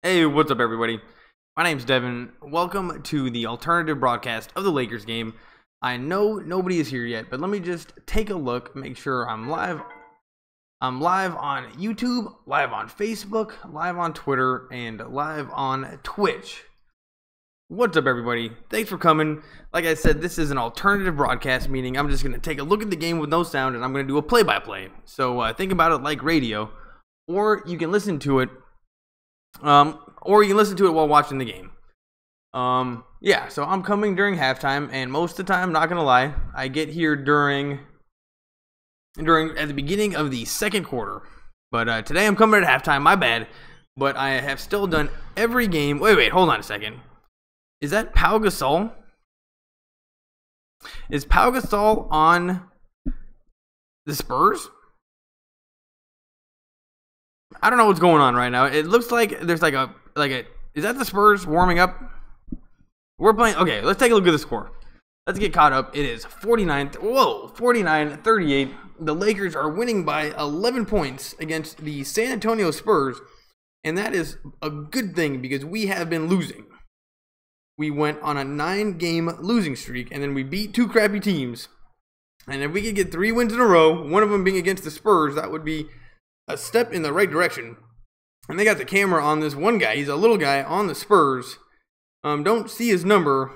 Hey, what's up, everybody? My name's Devin. Welcome to the alternative broadcast of the Lakers game. I know nobody is here yet, but let me just take a look, make sure I'm live. I'm live on YouTube, live on Facebook, live on Twitter, and live on Twitch. What's up, everybody? Thanks for coming. Like I said, this is an alternative broadcast, meaning I'm just going to take a look at the game with no sound, and I'm going to do a play-by-play. So think about it like radio, or you can listen to it. Or you can listen to it while watching the game. Yeah, so I'm coming during halftime, and most of the time, not gonna lie, I get here at the beginning of the second quarter. But today I'm coming at halftime, my bad. But I have still done every game. Wait, hold on a second. Is that Pau Gasol? Is Pau Gasol on the Spurs? I don't know what's going on right now. It looks like there's like a is that the Spurs warming up? We're playing. Okay, let's take a look at the score. Let's get caught up. It is 49-38. The Lakers are winning by 11 points against the San Antonio Spurs, and that is a good thing because we have been losing. We went on a 9-game losing streak, and then we beat two crappy teams. And if we could get 3 wins in a row, one of them being against the Spurs, that would be a step in the right direction. And they got the camera on this one guy. He's a little guy on the Spurs. Don't see his number.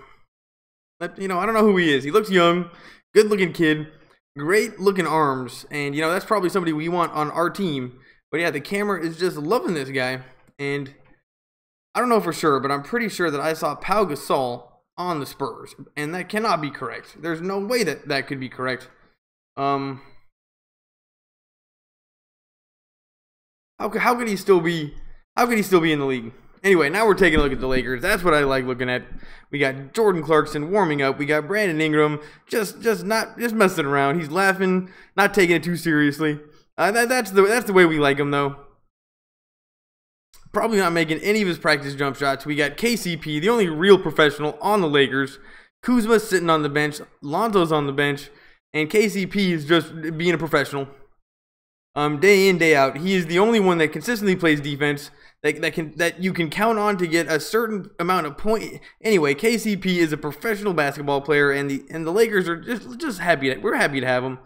But, I don't know who he is. He looks young, good-looking kid, great-looking arms. And, that's probably somebody we want on our team. But, yeah, the camera is just loving this guy. And I don't know for sure, but I'm pretty sure that I saw Pau Gasol on the Spurs. And that cannot be correct. There's no way that that could be correct. How could he still be in the league? Anyway, now we're taking a look at the Lakers. That's what I like looking at. We got Jordan Clarkson warming up. We got Brandon Ingram just messing around. He's laughing, not taking it too seriously. That's the way we like him, though. Probably not making any of his practice jump shots. We got KCP, the only real professional on the Lakers. Kuzma's sitting on the bench. Lonzo's on the bench, and KCP is just being a professional. Day in, day out, he is the only one that consistently plays defense that you can count on to get a certain amount of point. Anyway, KCP is a professional basketball player, and the Lakers are just happy we're happy to have him.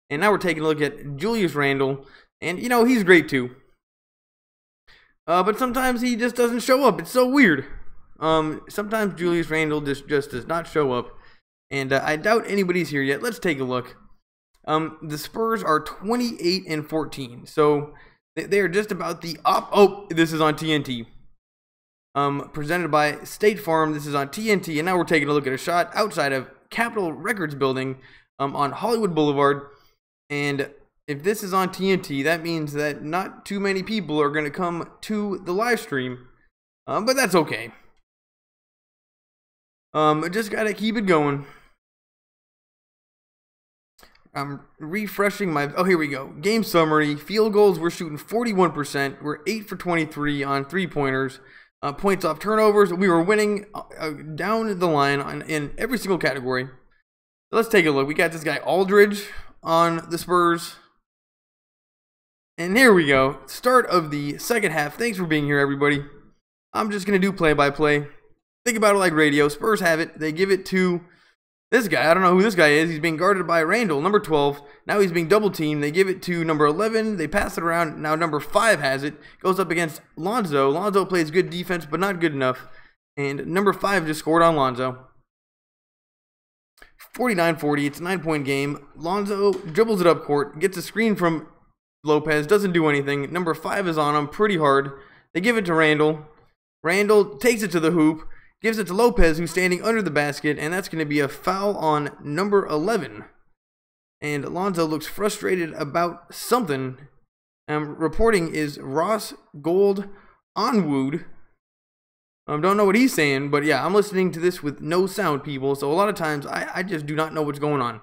And now we're taking a look at Julius Randle, and he's great too. But sometimes he just doesn't show up. It's so weird. Sometimes Julius Randle just does not show up, and I doubt anybody's here yet. Let's take a look. The Spurs are 28-14, so they are just about the up. Oh, this is on TNT. Presented by State Farm. This is on TNT, and now we're taking a look at a shot outside of Capitol Records Building, on Hollywood Boulevard. And if this is on TNT, that means that not too many people are going to come to the live stream, but that's okay. Just gotta keep it going. I'm refreshing my... Oh, here we go. Game summary. Field goals, we're shooting 41%. We're 8 for 23 on three-pointers. Points off turnovers. We were winning down the line in every single category. So let's take a look. We got this guy Aldridge on the Spurs. And here we go. Start of the second half. Thanks for being here, everybody. I'm just going to do play-by-play. Think about it like radio. Spurs have it. They give it to... this guy, I don't know who this guy is. He's being guarded by Randle, number 12. Now he's being double-teamed. They give it to number 11. They pass it around. Now number 5 has it. Goes up against Lonzo. Lonzo plays good defense, but not good enough. And number 5 just scored on Lonzo. 49-40. It's a 9-point game. Lonzo dribbles it up court. Gets a screen from Lopez. Doesn't do anything. Number 5 is on him pretty hard. They give it to Randle. Randle takes it to the hoop. Gives it to Lopez, who's standing under the basket, and that's going to be a foul on number 11. And Lonzo looks frustrated about something. Reporting is Ross Gold Onwood. Don't know what he's saying, but yeah, I'm listening to this with no sound, people. So a lot of times, I just do not know what's going on.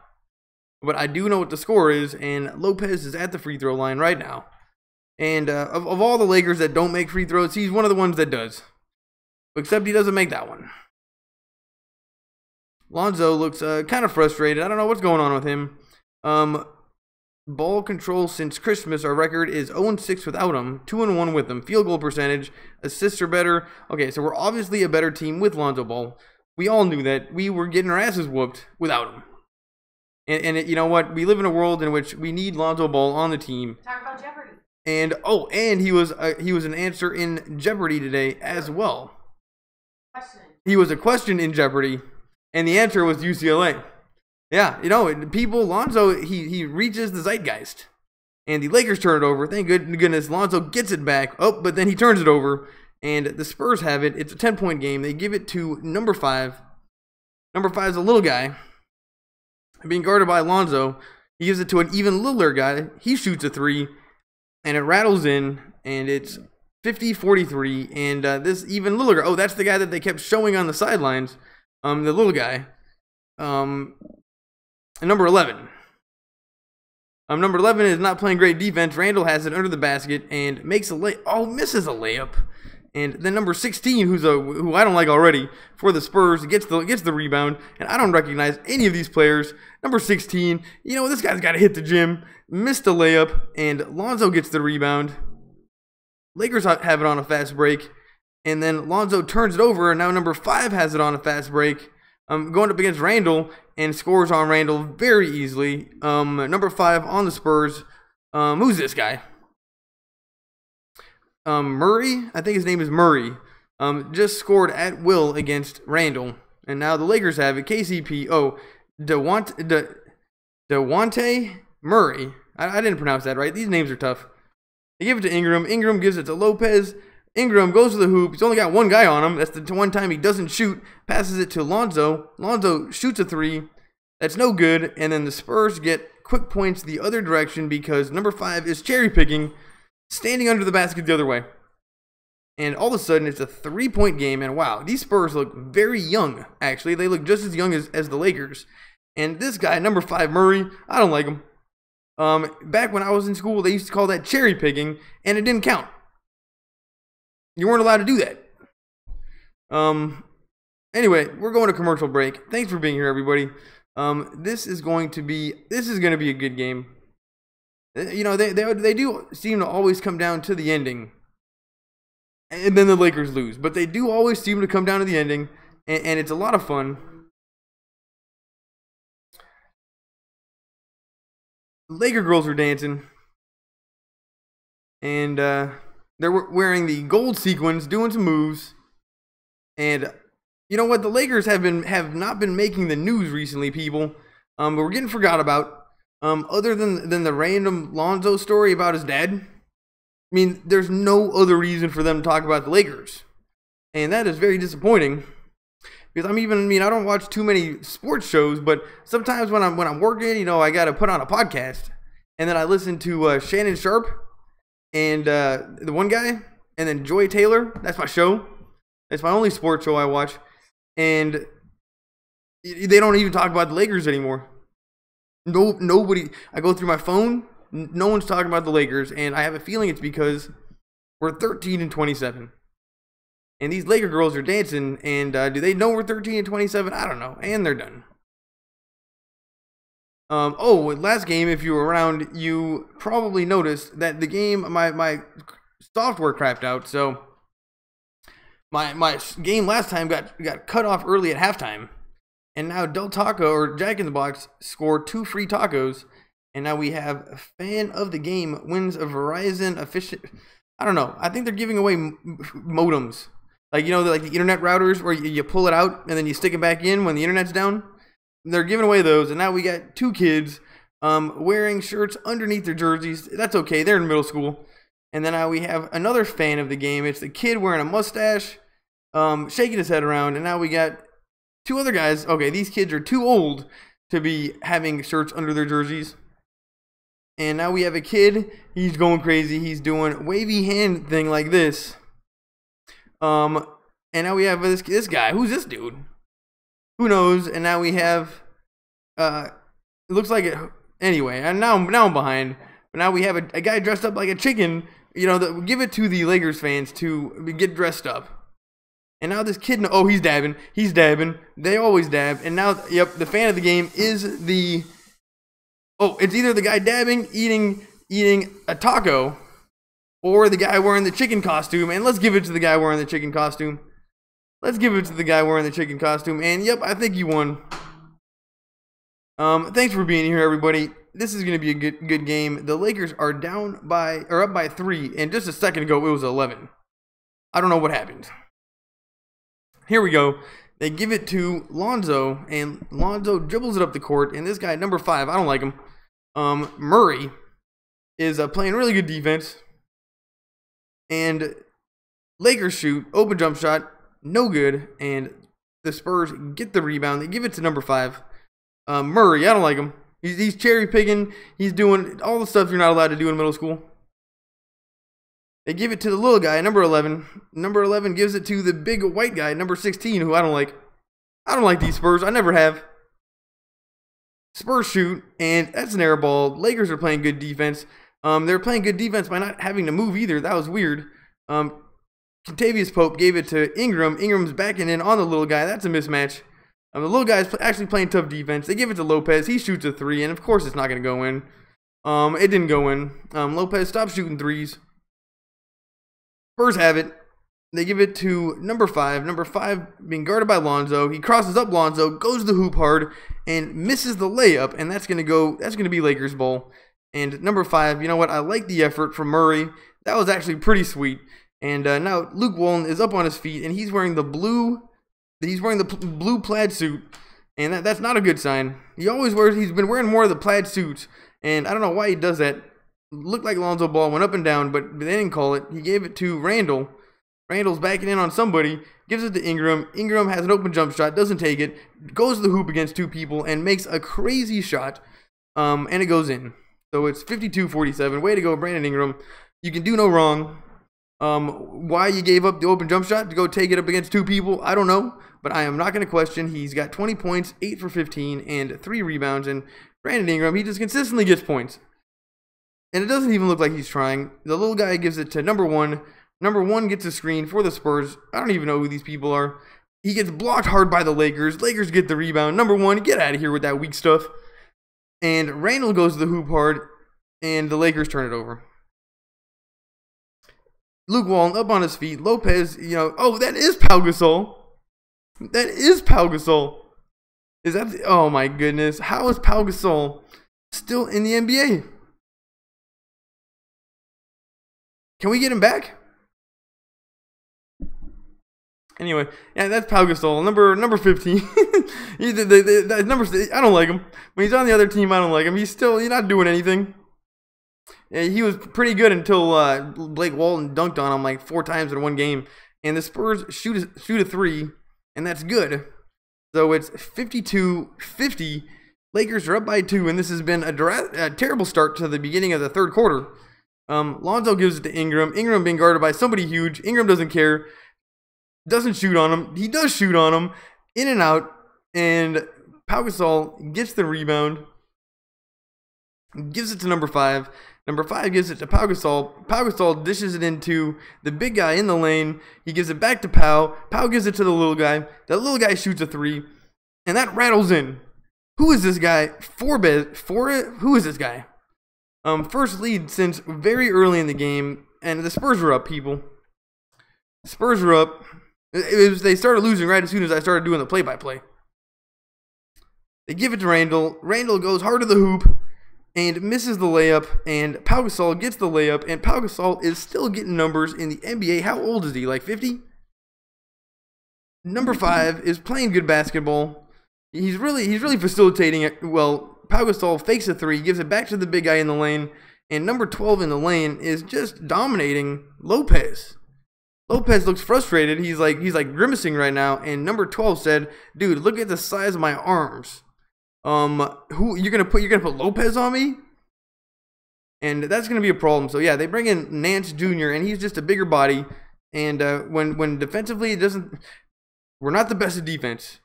But I do know what the score is, and Lopez is at the free throw line right now. And of all the Lakers that don't make free throws, he's one of the ones that does. Except he doesn't make that one. Lonzo looks kind of frustrated. I don't know what's going on with him. ball control since Christmas. Our record is 0-6 without him, 2-1 with him. Field goal percentage, assists are better. Okay, so we're obviously a better team with Lonzo Ball. We all knew that. We were getting our asses whooped without him. You know what? We live in a world in which we need Lonzo Ball on the team. Talk about Jeopardy. And he was an answer in Jeopardy today as well. Question. He was a question in Jeopardy, and the answer was UCLA. Yeah, you know, people, Lonzo, he reaches the zeitgeist. And the Lakers turn it over. Thank goodness Lonzo gets it back. Oh, but then he turns it over. And the Spurs have it. It's a 10-point game. They give it to number 5. Number 5 is a little guy being guarded by Lonzo. He gives it to an even littler guy. He shoots a 3, and it rattles in, and it's 50-43. And this even littler guy, that's the guy that they kept showing on the sidelines, the little guy. Number 11. Number 11 is not playing great defense. Randall has it under the basket and makes a misses a layup. And then number 16, who I don't like already, for the Spurs, gets the rebound. And I don't recognize any of these players. Number 16, you know, this guy's got to hit the gym. Missed a layup, and Lonzo gets the rebound. Lakers have it on a fast break. And then Lonzo turns it over, and now number 5 has it on a fast break. Going up against Randall, and scores on Randall very easily. Number 5 on the Spurs. Who's this guy? Murray? I think his name is Murray. Just scored at will against Randall. And now the Lakers have it. KCP. Dewante Murray. I didn't pronounce that right. These names are tough. They give it to Ingram. Ingram gives it to Lopez. Ingram goes to the hoop. He's only got one guy on him. That's the one time he doesn't shoot. Passes it to Lonzo. Lonzo shoots a 3. That's no good. And then the Spurs get quick points the other direction because number 5 is cherry picking, standing under the basket the other way. And all of a sudden, it's a 3-point game. And wow, these Spurs look very young, actually. They look just as young as the Lakers. And this guy, number 5, Murray, I don't like him. Back when I was in school, they used to call that cherry picking, and it didn't count. You weren't allowed to do that. Anyway, we're going to commercial break. Thanks for being here, everybody. This is going to be a good game. You know, they do seem to always come down to the ending, and then the Lakers lose. But they do always seem to come down to the ending, and it's a lot of fun. Laker girls are dancing, and they're wearing the gold sequins, doing some moves. And you know what? The Lakers have not been making the news recently, people. But we're getting forgot about. Other than the random Lonzo story about his dad. I mean, there's no other reason for them to talk about the Lakers. And that is very disappointing. Because I don't watch too many sports shows, but sometimes when I'm working, you know, I got to put on a podcast. And then I listen to Shannon Sharp and the one guy, and then Joy Taylor. That's my show. That's my only sports show I watch. And they don't even talk about the Lakers anymore. Nobody. I go through my phone. No one's talking about the Lakers, and I have a feeling it's because we're 13-27, and these Laker girls are dancing. And do they know we're 13-27? I don't know. And they're done. Last game, if you were around, you probably noticed that the game, my software crapped out, so my game last time got cut off early at halftime. And now Del Taco, or Jack in the Box, scored 2 free tacos. And now we have a fan of the game wins a Verizon efficient. I don't know. I think they're giving away modems. Like, you know, like the internet routers where you pull it out and then you stick it back in when the internet's down. They're giving away those. And now we got 2 kids wearing shirts underneath their jerseys. That's okay. They're in middle school. And then now we have another fan of the game. It's the kid wearing a mustache, shaking his head around. And now we got 2 other guys. Okay, these kids are too old to be having shirts under their jerseys. And now we have a kid. He's going crazy. He's doing wavy hand thing like this. And now we have this guy. Who's this dude? Who knows? And now we have it looks like it. Anyway, and now I'm behind. But now we have a guy dressed up like a chicken. You know, give it to the Lakers fans to get dressed up. And now this kid, he's dabbing. He's dabbing. They always dab. And now, yep, the fan of the game is the Oh, it's either the guy dabbing, eating a taco, or the guy wearing the chicken costume. And let's give it to the guy wearing the chicken costume. Let's give it to the guy wearing the chicken costume. And yep, I think you won. Thanks for being here, everybody. This is going to be a good game. The Lakers are up by 3, and just a second ago it was 11. I don't know what happened. Here we go. They give it to Lonzo, and Lonzo dribbles it up the court. And this guy, number 5, I don't like him. Murray is playing really good defense. And Lakers shoot, open jump shot, no good. And the Spurs get the rebound. They give it to number 5. Murray, I don't like him. He's cherry picking. He's doing all the stuff you're not allowed to do in middle school. They give it to the little guy, number 11. Number 11 gives it to the big white guy, number 16, who I don't like. I don't like these Spurs. I never have. Spurs shoot, and that's an air ball. Lakers are playing good defense. They're playing good defense by not having to move either. That was weird. Contavious Pope gave it to Ingram. Ingram's backing in on the little guy. That's a mismatch. The little guy is actually playing tough defense. They give it to Lopez. He shoots a 3, and of course it's not going to go in. It didn't go in. Lopez, stop shooting 3s. Spurs have it. They give it to number 5. Number 5 being guarded by Lonzo. He crosses up Lonzo, goes to the hoop hard, and misses the layup. And that's going to be Lakers ball. And number 5, you know what? I like the effort from Murray. That was actually pretty sweet. And now Luke Walton is up on his feet, and he's wearing the blue plaid suit. And that's not a good sign. He's been wearing more of the plaid suits. And I don't know why he does that. Looked like Lonzo Ball went up and down, but they didn't call it. He gave it to Randall. Randall's backing in on somebody, gives it to Ingram. Ingram has an open jump shot, doesn't take it, goes to the hoop against 2 people, and makes a crazy shot, and it goes in. So it's 52-47. Way to go, Brandon Ingram. You can do no wrong. Why you gave up the open jump shot to go take it up against 2 people, I don't know, but I am not going to question. He's got 20 points, 8 for 15, and 3 rebounds, and Brandon Ingram, he just consistently gets points. And it doesn't even look like he's trying. The little guy gives it to number 1. Number 1 gets a screen for the Spurs. I don't even know who these people are. He gets blocked hard by the Lakers. Lakers get the rebound. Number 1, get out of here with that weak stuff. And Randall goes to the hoop hard, and the Lakers turn it over. Luke Walton up on his feet. Lopez, oh, that is Pau Gasol. That is Pau Gasol. Oh my goodness. How is Pau Gasol still in the NBA? Can we get him back? Anyway, yeah, that's Pau Gasol, number 15. I don't like him. When he's on the other team, I don't like him. He's not doing anything. Yeah, he was pretty good until Blake Walton dunked on him like 4 times in one game. And the Spurs shoot a 3, and that's good. So it's 52-50. Lakers are up by 2, and this has been a terrible start to the beginning of the third quarter. Lonzo gives it to Ingram. Ingram being guarded by somebody huge. Ingram doesn't care. Doesn't shoot on him. He does shoot on him. In and out. And Pau Gasol gets the rebound. Gives it to number 5. Number 5 gives it to Pau Gasol. Pau Gasol dishes it into the big guy in the lane. He gives it back to Pau. Pau gives it to the little guy. That little guy shoots a 3. And that rattles in. Who is this guy? Who is this guy? First lead since very early in the game, and the Spurs were up, people. Spurs were up. They started losing right as soon as I started doing the play-by-play. They give it to Randall. Randall goes hard to the hoop and misses the layup, and Pau Gasol gets the layup, and Pau Gasol is still getting numbers in the NBA. How old is he? Like 50? Number 5 is playing good basketball. He's really facilitating it well. Pau Gasol fakes a 3, gives it back to the big guy in the lane, and number 12 in the lane is just dominating Lopez. Lopez looks frustrated. He's like grimacing right now, and number 12 said, "Dude, look at the size of my arms. Who you're gonna put Lopez on me?" And that's gonna be a problem. So yeah, they bring in Nance Jr. and he's just a bigger body. And when defensively we're not the best at defense,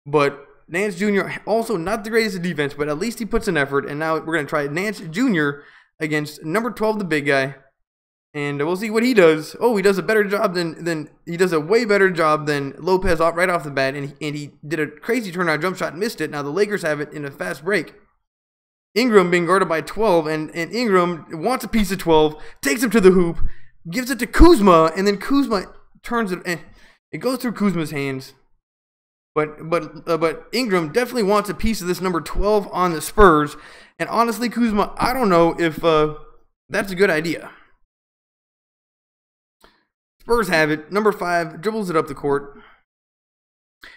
but Nance Jr. also not the greatest at defense, but at least he puts an effort. And now we're gonna try Nance Jr. against number 12, the big guy. And we'll see what he does. Oh, he does a better job he does a way better job than Lopez right off the bat. And he did a crazy turnaround jump shot and missed it. Now the Lakers have it in a fast break. Ingram being guarded by 12, and Ingram wants a piece of 12, takes him to the hoop, gives it to Kuzma, and then Kuzma turns it, and it goes through Kuzma's hands. But Ingram definitely wants a piece of this number 12 on the Spurs. And honestly, Kuzma, I don't know if that's a good idea. Spurs have it. Number 5 dribbles it up the court.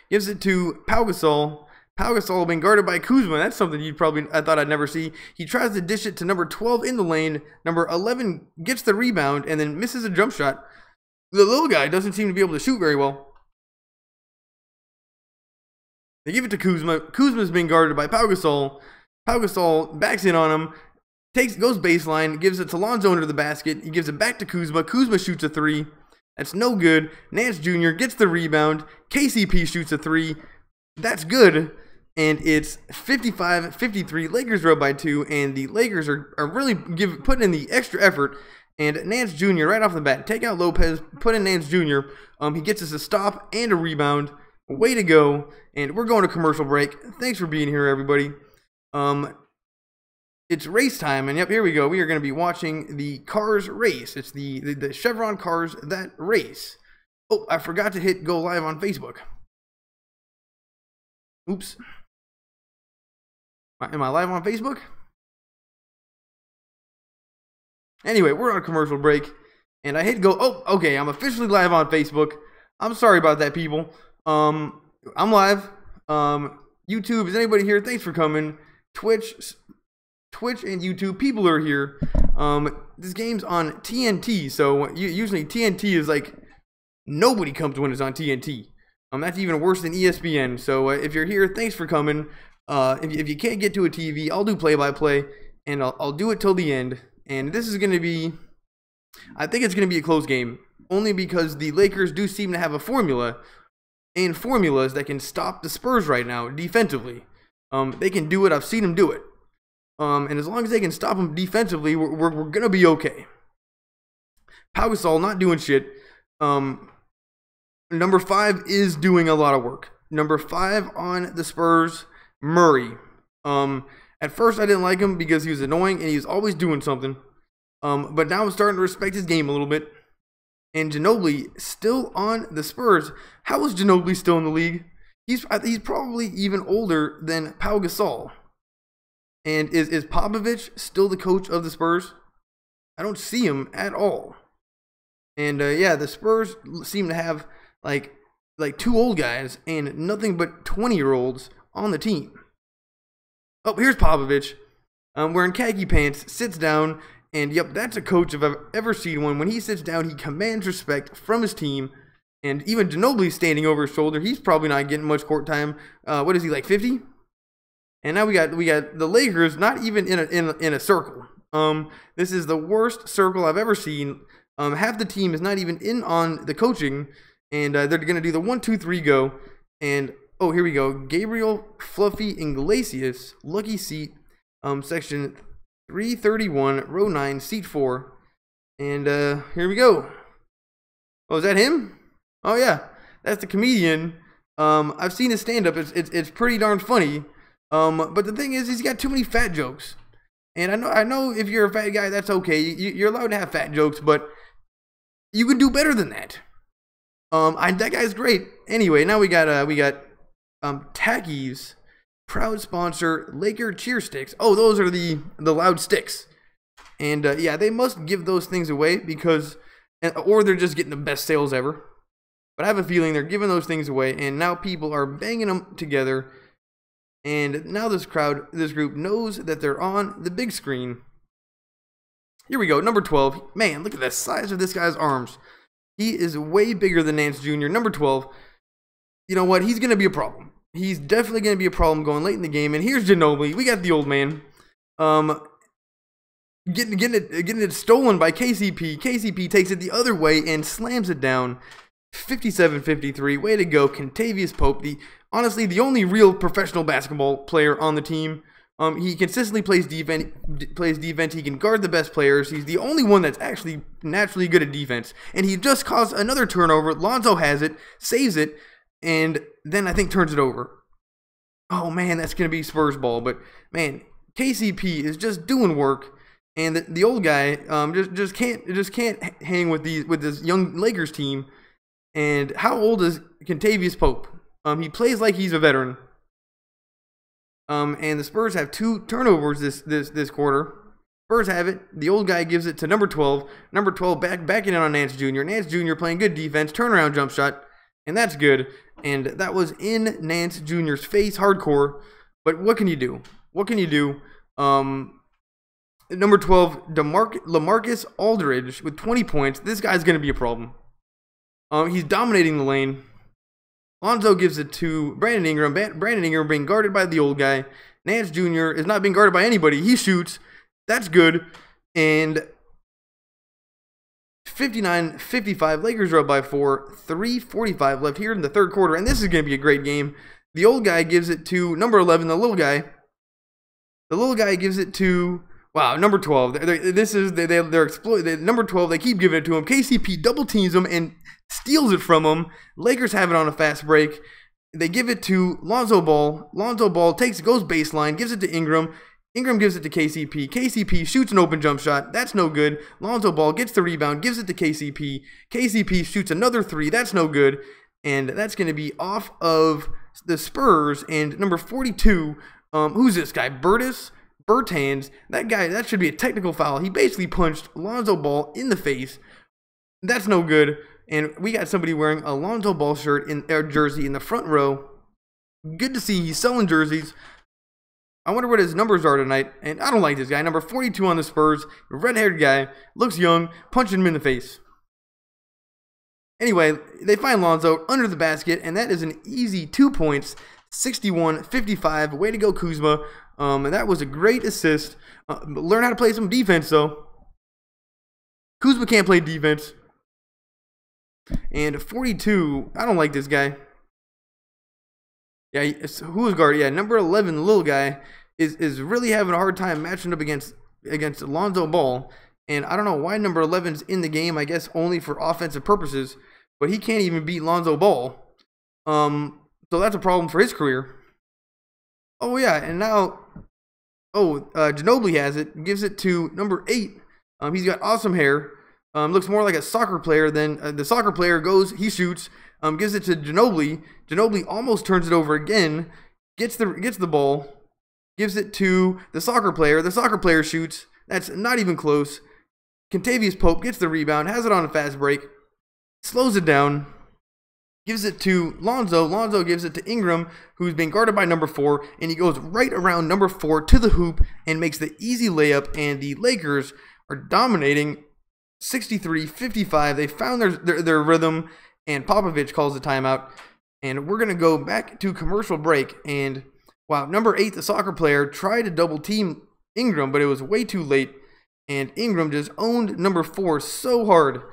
Gives it to Pau Gasol. Pau Gasol being guarded by Kuzma. That's something I thought I'd never see. He tries to dish it to number 12 in the lane. Number 11 gets the rebound and then misses a jump shot. The little guy doesn't seem to be able to shoot very well. They give it to Kuzma. Kuzma's being guarded by Pau Gasol. Pau Gasol backs in on him. Goes baseline. Gives it to Lonzo under the basket. He gives it back to Kuzma. Kuzma shoots a 3. That's no good. Nance Jr. gets the rebound. KCP shoots a 3. That's good. And it's 55-53. Lakers are up by 2. And the Lakers are really putting in the extra effort. And Nance Jr. right off the bat. Take out Lopez. Put in Nance Jr. He gets us a stop and a rebound. Way to go. And we're going to commercial break. Thanks for being here, everybody. It's race time, and yep, here we go. We are going to be watching the Cars race. It's the Chevron Cars that race. Oh, I forgot to hit go live on Facebook. Oops. Am I live on Facebook? Anyway, we're on a commercial break, and I hit go. Oh, okay, I'm officially live on Facebook. I'm sorry about that, people. I'm live. YouTube, is anybody here? Thanks for coming. Twitch and YouTube, people are here. This game's on TNT, so usually TNT is like nobody comes when it's on TNT. That's even worse than ESPN. So if you're here, thanks for coming. If you can't get to a TV, I'll do play-by-play, and I'll do it till the end. And this is going to be, I think it's going to be a close game, only because the Lakers do seem to have a formula and formulas that can stop the Spurs right now defensively. They can do it. I've seen them do it. And as long as they can stop them defensively, we're going to be okay. Pau Gasol not doing shit. Number 5 is doing a lot of work. Number 5 on the Spurs, Murray. At first I didn't like him because he was annoying and he was always doing something. But now I'm starting to respect his game a little bit. And Ginobili still on the Spurs. How is Ginobili still in the league? He's probably even older than Pau Gasol. And is Popovich still the coach of the Spurs? I don't see him at all. And yeah, the Spurs seem to have like 2 old guys and nothing but 20-year-olds on the team. Oh, here's Popovich. Wearing khaki pants, sits down, and yep, that's a coach if I've ever seen one. When he sits down, he commands respect from his team. And even Ginobili's standing over his shoulder. He's probably not getting much court time. What is he, like 50? And now we got the Lakers not even in a circle. This is the worst circle I've ever seen. Half the team is not even in on the coaching, and they're gonna do the 1-2-3 go. And oh, here we go. Gabriel Fluffy Iglesias, lucky seat, section 331, row 9, seat 4. And here we go. Oh, is that him? Oh yeah, that's the comedian. I've seen his stand-up. It's pretty darn funny. But the thing is, he's got too many fat jokes. And I know if you're a fat guy, that's okay. You're allowed to have fat jokes, but you can do better than that. That guy's great. Anyway, now we got Tackies, proud sponsor, Laker cheer sticks. Oh, those are the loud sticks. And yeah, they must give those things away because, or they're just getting the best sales ever. But I have a feeling they're giving those things away, and now people are banging them together. And now this group knows that they're on the big screen. Here we go, number 12. Man, look at the size of this guy's arms. He is way bigger than Nance Jr. Number 12. You know what? He's going to be a problem. He's definitely going to be a problem going late in the game. And here's Ginobili. We got the old man. Getting it stolen by KCP. KCP takes it the other way and slams it down. 57-53. Way to go, Kentavious Pope. Honestly, the only real professional basketball player on the team. He consistently plays defense. He can guard the best players. He's the only one that's actually naturally good at defense. And he just caused another turnover. Lonzo has it, saves it, and then I think turns it over. Oh, man, that's going to be Spurs ball. But, man, KCP is just doing work, and the old guy just can't hang with this young Lakers team. And how old is Kentavious Pope? He plays like he's a veteran. And the Spurs have 2 turnovers this quarter. Spurs have it. The old guy gives it to number 12. Number 12 backing in on Nance Jr. Nance Jr. playing good defense, turnaround jump shot, and that's good. And that was in Nance Jr.'s face, hardcore. But what can you do? What can you do? Number 12, LaMarcus Aldridge with 20 points. This guy's going to be a problem. He's dominating the lane. Lonzo gives it to Brandon Ingram. Brandon Ingram being guarded by the old guy. Nance Jr. is not being guarded by anybody. He shoots. That's good. And 59-55. Lakers are up by 4. 3:45 left here in the third quarter. And this is going to be a great game. The old guy gives it to number 11, the little guy. The little guy gives it to, wow, number 12. They're exploited. Number 12, they keep giving it to him. KCP double teams him and steals it from him. Lakers have it on a fast break. They give it to Lonzo Ball. Lonzo Ball goes baseline, gives it to Ingram. Ingram gives it to KCP. KCP shoots an open jump shot. That's no good. Lonzo Ball gets the rebound, gives it to KCP. KCP shoots another 3. That's no good. And that's going to be off of the Spurs. And number 42, who's this guy? Bertans. That guy, that should be a technical foul. He basically punched Lonzo Ball in the face. That's no good. And we got somebody wearing a Lonzo Ball shirt in their jersey in the front row. Good to see he's selling jerseys. I wonder what his numbers are tonight. And I don't like this guy. Number 42 on the Spurs. Red-haired guy. Looks young. Punching him in the face. Anyway, they find Lonzo under the basket. And that is an easy 2 points. 61-55. Way to go, Kuzma. And that was a great assist. Learn how to play some defense, though. Kuzma can't play defense. And 42, I don't like this guy. Yeah, who is guard? Yeah, number 11, the little guy, is really having a hard time matching up against Lonzo Ball. And I don't know why number 11's in the game. I guess only for offensive purposes. But he can't even beat Lonzo Ball. So that's a problem for his career. Oh, yeah, and now, Ginobili has it. Gives it to number 8. He's got awesome hair. Looks more like a soccer player than the soccer player goes. He shoots. Gives it to Ginobili. Ginobili almost turns it over again. Gets the ball. Gives it to the soccer player. The soccer player shoots. That's not even close. Kentavious Pope gets the rebound. Has it on a fast break. Slows it down. Gives it to Lonzo. Lonzo gives it to Ingram, who's being guarded by number 4. And he goes right around number 4 to the hoop and makes the easy layup. And the Lakers are dominating 63-55. They found their rhythm. And Popovich calls the timeout. And we're going to go back to commercial break. And, wow, number 8, the soccer player, tried to double team Ingram, but it was way too late. And Ingram just owned number 4 so hard.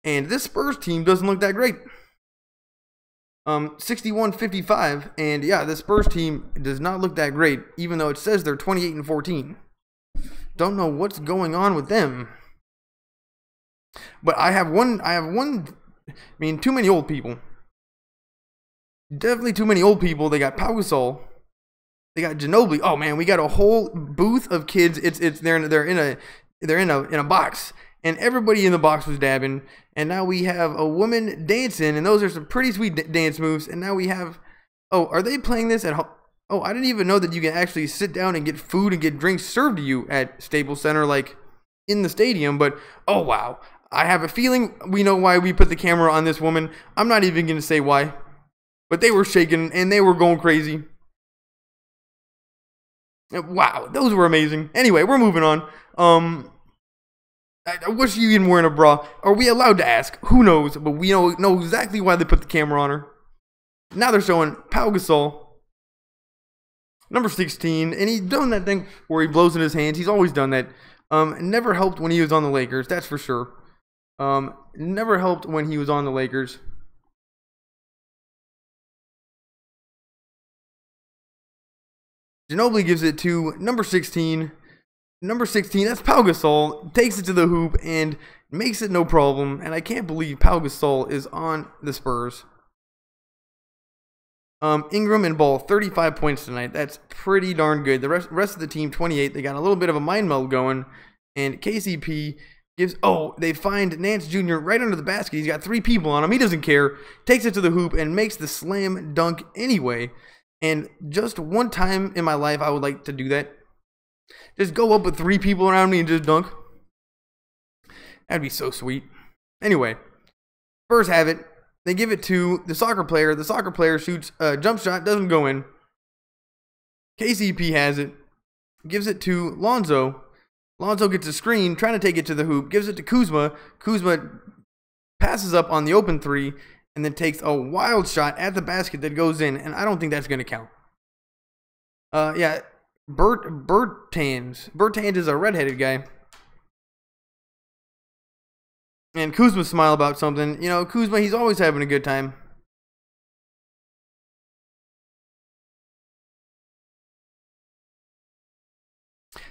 And this Spurs team doesn't look that great. 61-55. And, yeah, the Spurs team does not look that great, even though it says they're 28-14. Don't know what's going on with them. But I have one. I mean, too many old people. Definitely too many old people. They got Pau Gasol. They got Ginobili. Oh man, we got a whole booth of kids. They're in a box, and everybody in the box was dabbing. And now we have a woman dancing, and those are some pretty sweet dance moves. And now we have, oh, are they playing this at home? Oh, I didn't even know that you can actually sit down and get food and get drinks served to you at Staples Center, like in the stadium. But oh wow. I have a feeling we know why we put the camera on this woman. I'm not even going to say why. But they were shaking and they were going crazy. Wow, those were amazing. Anyway, we're moving on. Was she even wearing a bra? Are we allowed to ask? Who knows? But we know exactly why they put the camera on her. Now they're showing Pau Gasol, number 16. And he's done that thing where he blows in his hands. He's always done that. Never helped when he was on the Lakers, that's for sure. Never helped when he was on the Lakers. Ginobili gives it to number 16. Number 16, that's Pau Gasol. Takes it to the hoop and makes it no problem. And I can't believe Pau Gasol is on the Spurs. Ingram and Ball, 35 points tonight. That's pretty darn good. The rest of the team, 28. They got a little bit of a mind meld going. And KCP gives, they find Nance Jr. right under the basket. He's got 3 people on him. He doesn't care. Takes it to the hoop and makes the slam dunk anyway. And just one time in my life, I would like to do that. Just go up with 3 people around me and just dunk. That'd be so sweet. Anyway, Spurs have it. They give it to the soccer player. The soccer player shoots a jump shot, doesn't go in. KCP has it. Gives it to Lonzo. Lonzo gets a screen, trying to take it to the hoop. Gives it to Kuzma. Kuzma passes up on the open 3 and then takes a wild shot at the basket that goes in. And I don't think that's going to count. Bertans. Bertans is a redheaded guy. And Kuzma smile about something. You know, Kuzma, he's always having a good time.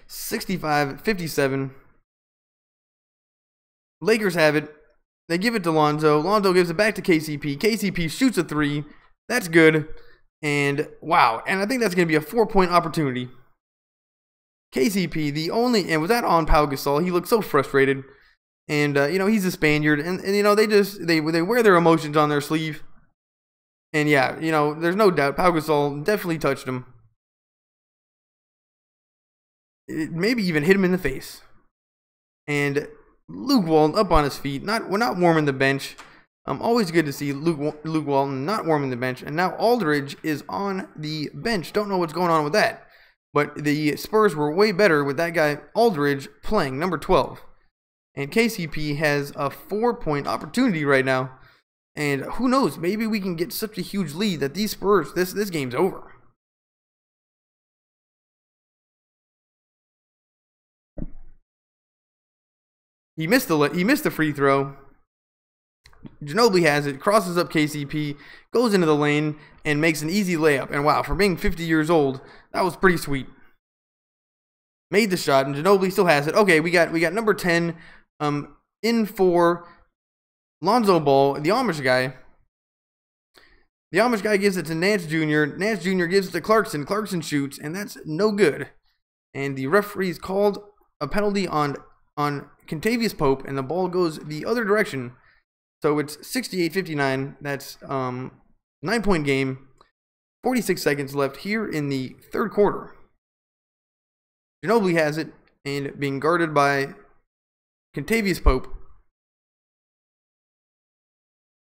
(65-57). Lakers have it. They give it to Lonzo. Lonzo gives it back to KCP. KCP shoots a 3. That's good. And wow. And I think that's going to be a 4-point opportunity. KCP, and was that on Pau Gasol? He looked so frustrated. And, he's a Spaniard. And they wear their emotions on their sleeve. And, yeah, there's no doubt. Pau Gasol definitely touched him. Maybe even hit him in the face. And Luke Walton up on his feet. We're not warming the bench. Always good to see Luke Walton not warming the bench. And now Aldridge is on the bench. Don't know what's going on with that. But the Spurs were way better with that guy Aldridge playing, number 12. And KCP has a 4-point opportunity right now. And who knows, maybe we can get such a huge lead that these Spurs, this game's over. He missed the free throw. Ginobili has it, crosses up KCP, goes into the lane, and makes an easy layup. And wow, for being 50 years old, that was pretty sweet. Made the shot, and Ginobili still has it. Okay, we got number 10 in for Lonzo Ball, the Amish guy. The Amish guy gives it to Nance Jr. Nance Jr. gives it to Clarkson. Clarkson shoots, and that's no good. And the referee's called a penalty on Kentavious Pope, and the ball goes the other direction. So it's 68-59. That's 9-point game. 46 seconds left here in the third quarter. Ginobili has it, and being guarded by Kentavious Pope.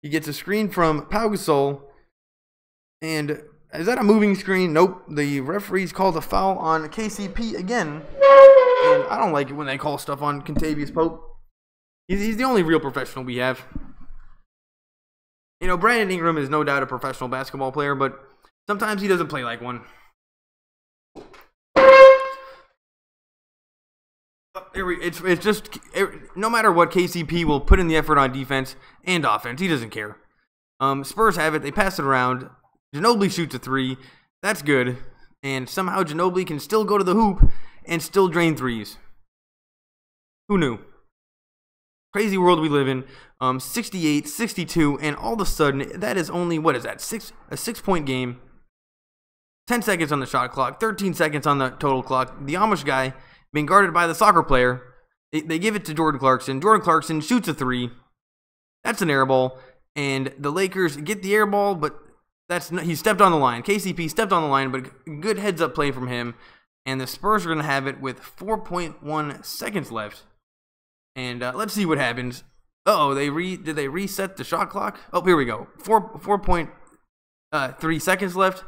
He gets a screen from Pau Gasol. And is that a moving screen? Nope. The referee's called a foul on KCP again. And I don't like it when they call stuff on Kentavious Pope. He's the only real professional we have. Brandon Ingram is no doubt a professional basketball player, but sometimes he doesn't play like one. It's just no matter what, KCP will put in the effort on defense and offense. He doesn't care. Spurs have it. They pass it around. Ginobili shoots a 3. That's good. And somehow Ginobili can still go to the hoop and still drain 3s. Who knew? Crazy world we live in. 68-62, and all of a sudden that is only, what is that? A 6-point game. 10 seconds on the shot clock. 13 seconds on the total clock. The Amish guy being guarded by the soccer player. They give it to Jordan Clarkson. Jordan Clarkson shoots a 3. That's an air ball. And the Lakers get the air ball, but he stepped on the line. KCP stepped on the line, but good heads-up play from him. And the Spurs are going to have it with 4.1 seconds left. And let's see what happens. Did they reset the shot clock? Oh, here we go. 4.3 seconds left.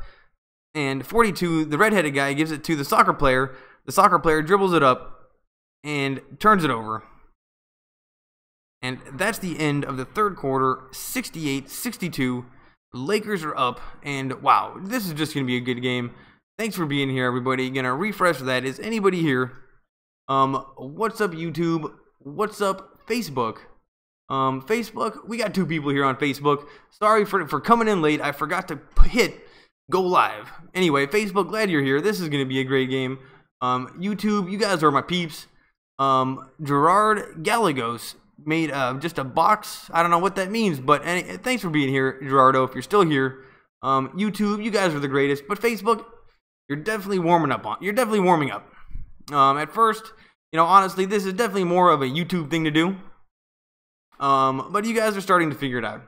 And 42, the redheaded guy gives it to the soccer player. The soccer player dribbles it up and turns it over. And that's the end of the third quarter, 68-62. The Lakers are up, and wow, this is just going to be a good game. Thanks for being here, everybody. Going to refresh that. Is anybody here? What's up, YouTube? What's up, Facebook? Facebook, we got 2 people here on Facebook. Sorry for coming in late. I forgot to hit go live. Anyway, Facebook, glad you're here. This is going to be a great game. YouTube, you guys are my peeps. Gerard Gallegos made just a box. I don't know what that means, but thanks for being here, Gerardo. If you're still here, YouTube, you guys are the greatest. But Facebook, you're definitely warming up. At first, honestly, this is definitely more of a YouTube thing to do. But you guys are starting to figure it out.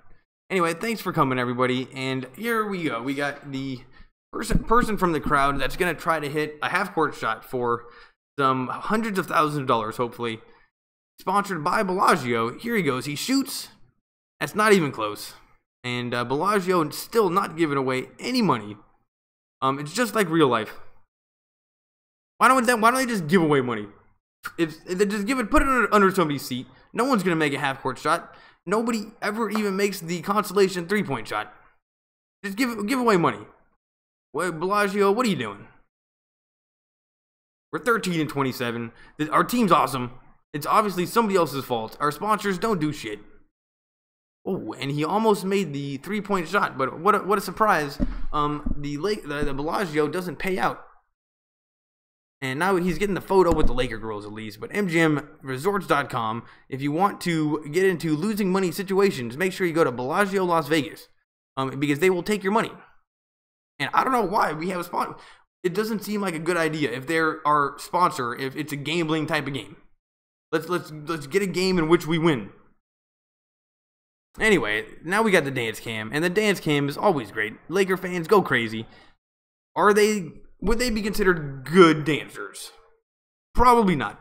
Anyway, thanks for coming, everybody. And here we go. We got the person from the crowd that's going to try to hit a half-court shot for some hundreds of thousands of dollars, hopefully. Sponsored by Bellagio. Here he goes. He shoots. That's not even close. And Bellagio still not giving away any money. It's just like real life. Why don't they just give away money? If they just put it under somebody's seat. No one's gonna make a half-court shot. Nobody ever even makes the consolation 3-point shot. Just give away money. Well, Bellagio, what are you doing? We're 13-27. Our team's awesome. It's obviously somebody else's fault. Our sponsors don't do shit. Oh, and he almost made the 3-point shot, but what a surprise! The Bellagio doesn't pay out. And now he's getting the photo with the Laker girls at least. But MGMResorts.com, if you want to get into losing money situations, make sure you go to Bellagio Las Vegas. Because they will take your money. And I don't know why we have a sponsor. It doesn't seem like a good idea if they're our sponsor, if it's a gambling type of game. Let's get a game in which we win. Anyway, now we got the dance cam. And the dance cam is always great. Laker fans go crazy. Would they be considered good dancers? Probably not.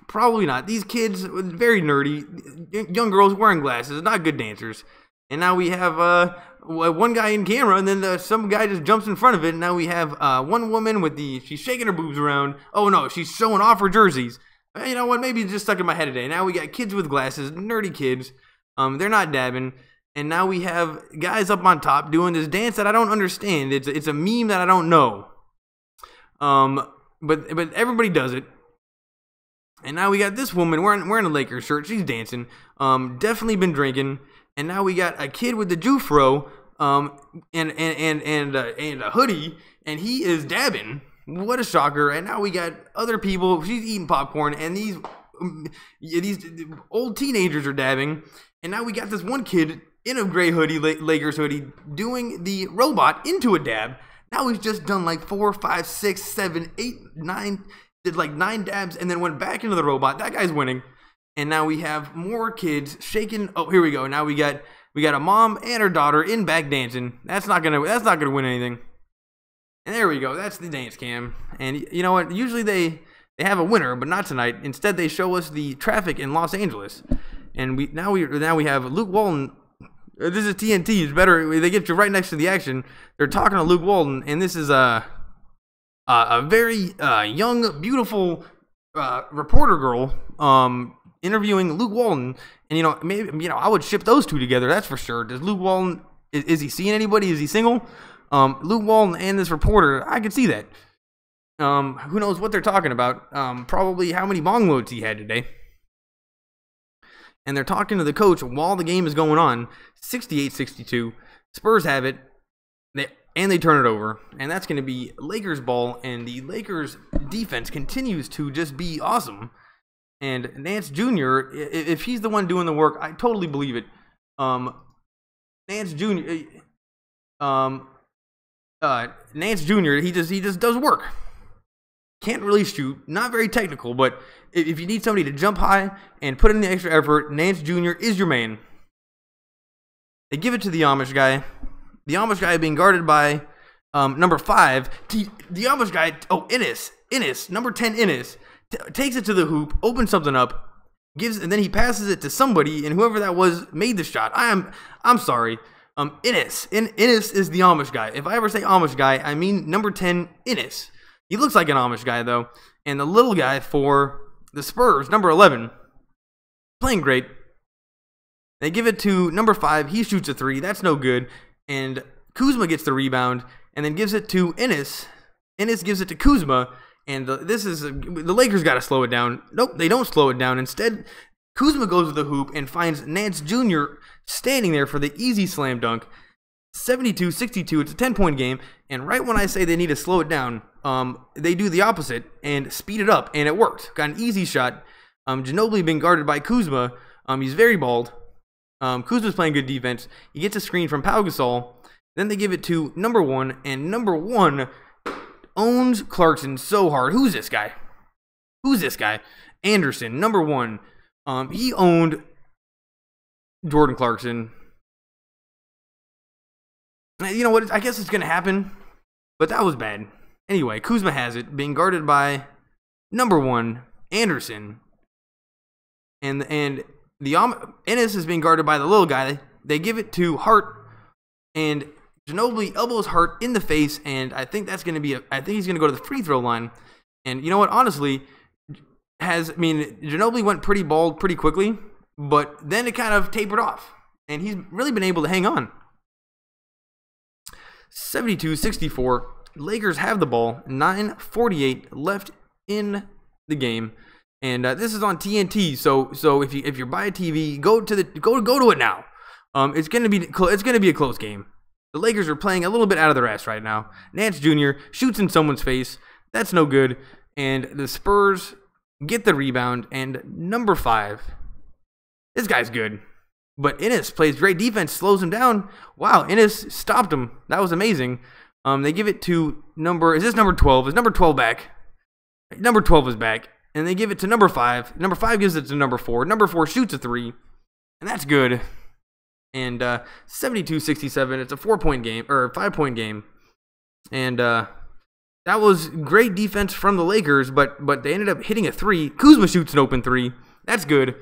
Probably not. These kids, very nerdy, young girls wearing glasses, not good dancers. And now we have one guy in camera, and then some guy just jumps in front of it. And now we have one woman she's shaking her boobs around. Oh no, she's showing off her jerseys. You know what? Maybe it's just stuck in my head today. Now we got kids with glasses, nerdy kids. They're not dabbing. And now we have guys up on top doing this dance that I don't understand. It's a meme that I don't know. But everybody does it. And now we got this woman wearing a Lakers shirt. She's dancing. Definitely been drinking. And now we got a kid with the Jufro, and a hoodie, and he is dabbing. What a shocker! And now we got other people. She's eating popcorn, and these old teenagers are dabbing. And now we got this one kid in a gray hoodie, Lakers hoodie, doing the robot into a dab. Now he's just done like 4, 5, 6, 7, 8, 9, did like 9 dabs and then went back into the robot. That guy's winning. And now we have more kids shaking. Oh, here we go. Now we got a mom and her daughter in back dancing. That's not gonna win anything. And there we go. That's the dance cam. And you know what? Usually they have a winner, but not tonight. Instead, they show us the traffic in Los Angeles. And now we have Luke Walton. This is TNT. It's better. They get you right next to the action. They're talking to Luke Walton, and this is a very young, beautiful reporter girl interviewing Luke Walton. And maybe I would ship those two together. That's for sure. Does Luke Walton is he seeing anybody? Is he single? Luke Walton and this reporter, I could see that. Who knows what they're talking about? Probably how many bong loads he had today. And they're talking to the coach while the game is going on. 68-62. Spurs have it. They turn it over. And that's going to be Lakers ball. And the Lakers defense continues to just be awesome. And Nance Jr., if he's the one doing the work, I totally believe it. Nance Jr., he just does work. Can't really shoot, not very technical, but if you need somebody to jump high and put in the extra effort, Nance Jr. is your man. They give it to the Amish guy. The Amish guy being guarded by number 5. The Amish guy, Ennis, number 10 Ennis, takes it to the hoop, opens something up, and then he passes it to somebody, and whoever that was made the shot. I'm sorry. Ennis is the Amish guy. If I ever say Amish guy, I mean number 10 Ennis. He looks like an Amish guy, though. And the little guy for the Spurs, number 11, playing great. They give it to number 5. He shoots a 3. That's no good. And Kuzma gets the rebound and then gives it to Ennis. Ennis gives it to Kuzma. And the Lakers got to slow it down. Nope, they don't slow it down. Instead, Kuzma goes to the hoop and finds Nance Jr. standing there for the easy slam dunk. 72-62. It's a 10-point game. And right when I say they need to slow it down, they do the opposite and speed it up, and it worked. Got an easy shot. Ginobili being guarded by Kuzma. He's very bald. Kuzma's playing good defense. He gets a screen from Pau Gasol, Then they give it to number 1, and number 1 owns Clarkson so hard. Who's this guy? Anderson, number 1. He owned Jordan Clarkson. You know what? I guess it's going to happen, but that was bad. Anyway, Kuzma has it, being guarded by number 1, Anderson. And Ennis is being guarded by the little guy. They give it to Hart, and Ginobili elbows Hart in the face, and I think that's going to be I think he's going to go to the free throw line. And you know what? Honestly, Ginobili went pretty bald pretty quickly, but then it kind of tapered off, and he's really been able to hang on. 72-64. Lakers have the ball. 9:48 left in the game, and this is on TNT. So if you're by a TV, go to it now. It's gonna be a close game. The Lakers are playing a little bit out of their ass right now. Nance Jr. shoots in someone's face. That's no good. And the Spurs get the rebound. And number 5, this guy's good. But Ennis plays great defense, slows him down. Wow, Ennis stopped him. That was amazing. They give it to number 12? Is number 12 back? Number 12 is back. And they give it to number 5. Number 5 gives it to number 4. Number 4 shoots a 3. And that's good. And 72-67. It's a 4-point game, or a 5-point game. And that was great defense from the Lakers, but they ended up hitting a 3. Kuzma shoots an open 3. That's good.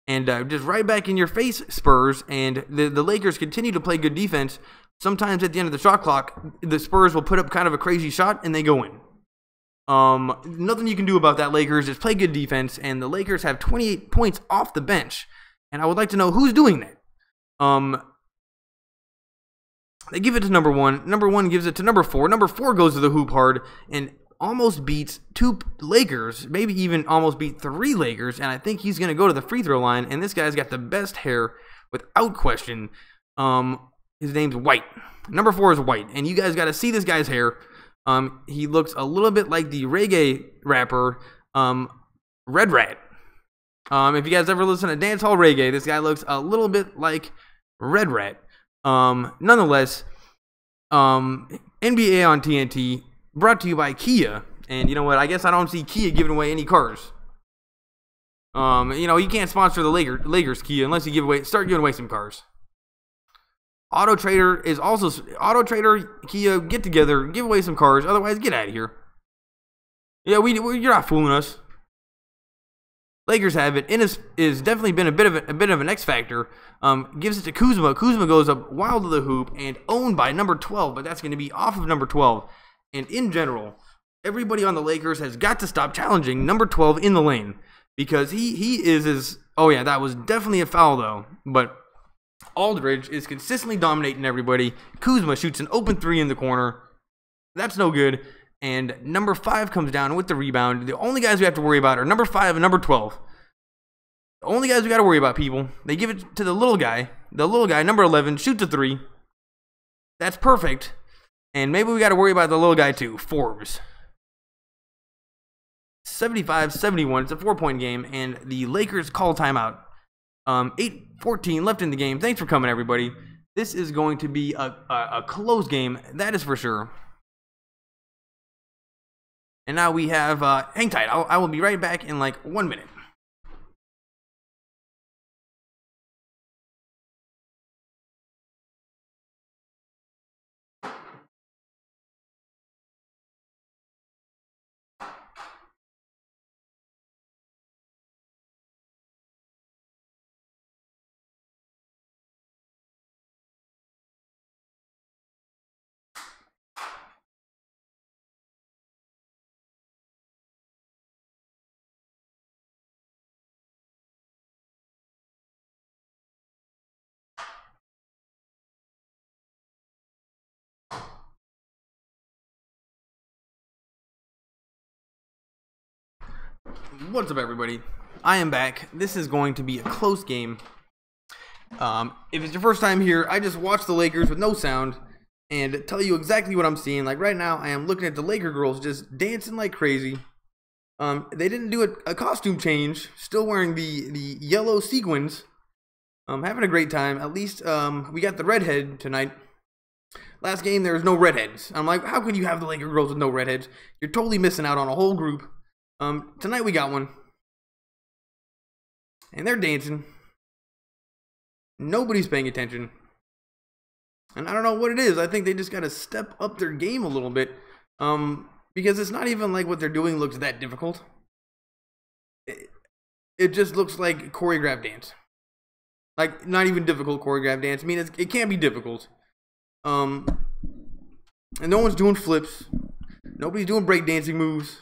And just right back in your face, Spurs. And the Lakers continue to play good defense. Sometimes at the end of the shot clock, the Spurs will put up kind of a crazy shot, and they go in. Nothing you can do about that, Lakers. Just play good defense. And the Lakers have 28 points off the bench. And I would like to know who's doing that. They give it to number 1. Number 1 gives it to number 4. Number 4 goes to the hoop hard and almost beats 2 Lakers, maybe even almost beat 3 Lakers, and I think he's going to go to the free throw line, and this guy's got the best hair without question. His name's White. Number 4 is White, and you guys got to see this guy's hair. He looks a little bit like the reggae rapper, Red Rat. If you guys ever listen to dancehall reggae, this guy looks a little bit like Red Rat. Nonetheless, NBA on TNT, brought to you by Kia. And you know what? I guess I don't see Kia giving away any cars. You can't sponsor the Lakers Kia unless you start giving away some cars. Auto Trader, Kia, get together, give away some cars. Otherwise, get out of here. Yeah, you're not fooling us. Lakers have it. Ennis is definitely been a bit of an X factor. Gives it to Kuzma. Kuzma goes up wild to the hoop and owned by number 12, but that's going to be off of number 12. And in general, everybody on the Lakers has got to stop challenging number 12 in the lane because he is. Oh yeah, that was definitely a foul though. But Aldridge is consistently dominating everybody. Kuzma shoots an open 3 in the corner. That's no good. And number 5 comes down with the rebound. The only guys we have to worry about are number 5 and number 12. The only guys we got to worry about, people. They give it to the little guy. The little guy, number 11, shoots a 3. That's perfect. And maybe we got to worry about the little guy too, Forbes. 75-71. It's a 4-point game, and the Lakers call timeout. 8:14 left in the game. Thanks for coming, everybody. This is going to be a close game, that is for sure. And now we have, hang tight, I will be right back in like 1 minute. What's up, everybody? I am back. This is going to be a close game. If it's your first time here, I just watch the Lakers with no sound and tell you exactly what I'm seeing. Like right now, I am looking at the Laker girls just dancing like crazy. They didn't do a costume change. Still wearing the yellow sequins. Having a great time. At least we got the redhead tonight. last game there was no redheads. I'm like, how could you have the Laker girls with no redheads? You're totally missing out on a whole group. Tonight we got one. And they're dancing. Nobody's paying attention. And I don't know what it is. I think they just got to step up their game a little bit. Because it's not even like what they're doing looks that difficult. It just looks like choreographed dance. Like, not even difficult choreographed dance. I mean, it can't be difficult. And no one's doing flips. Nobody's doing breakdancing moves.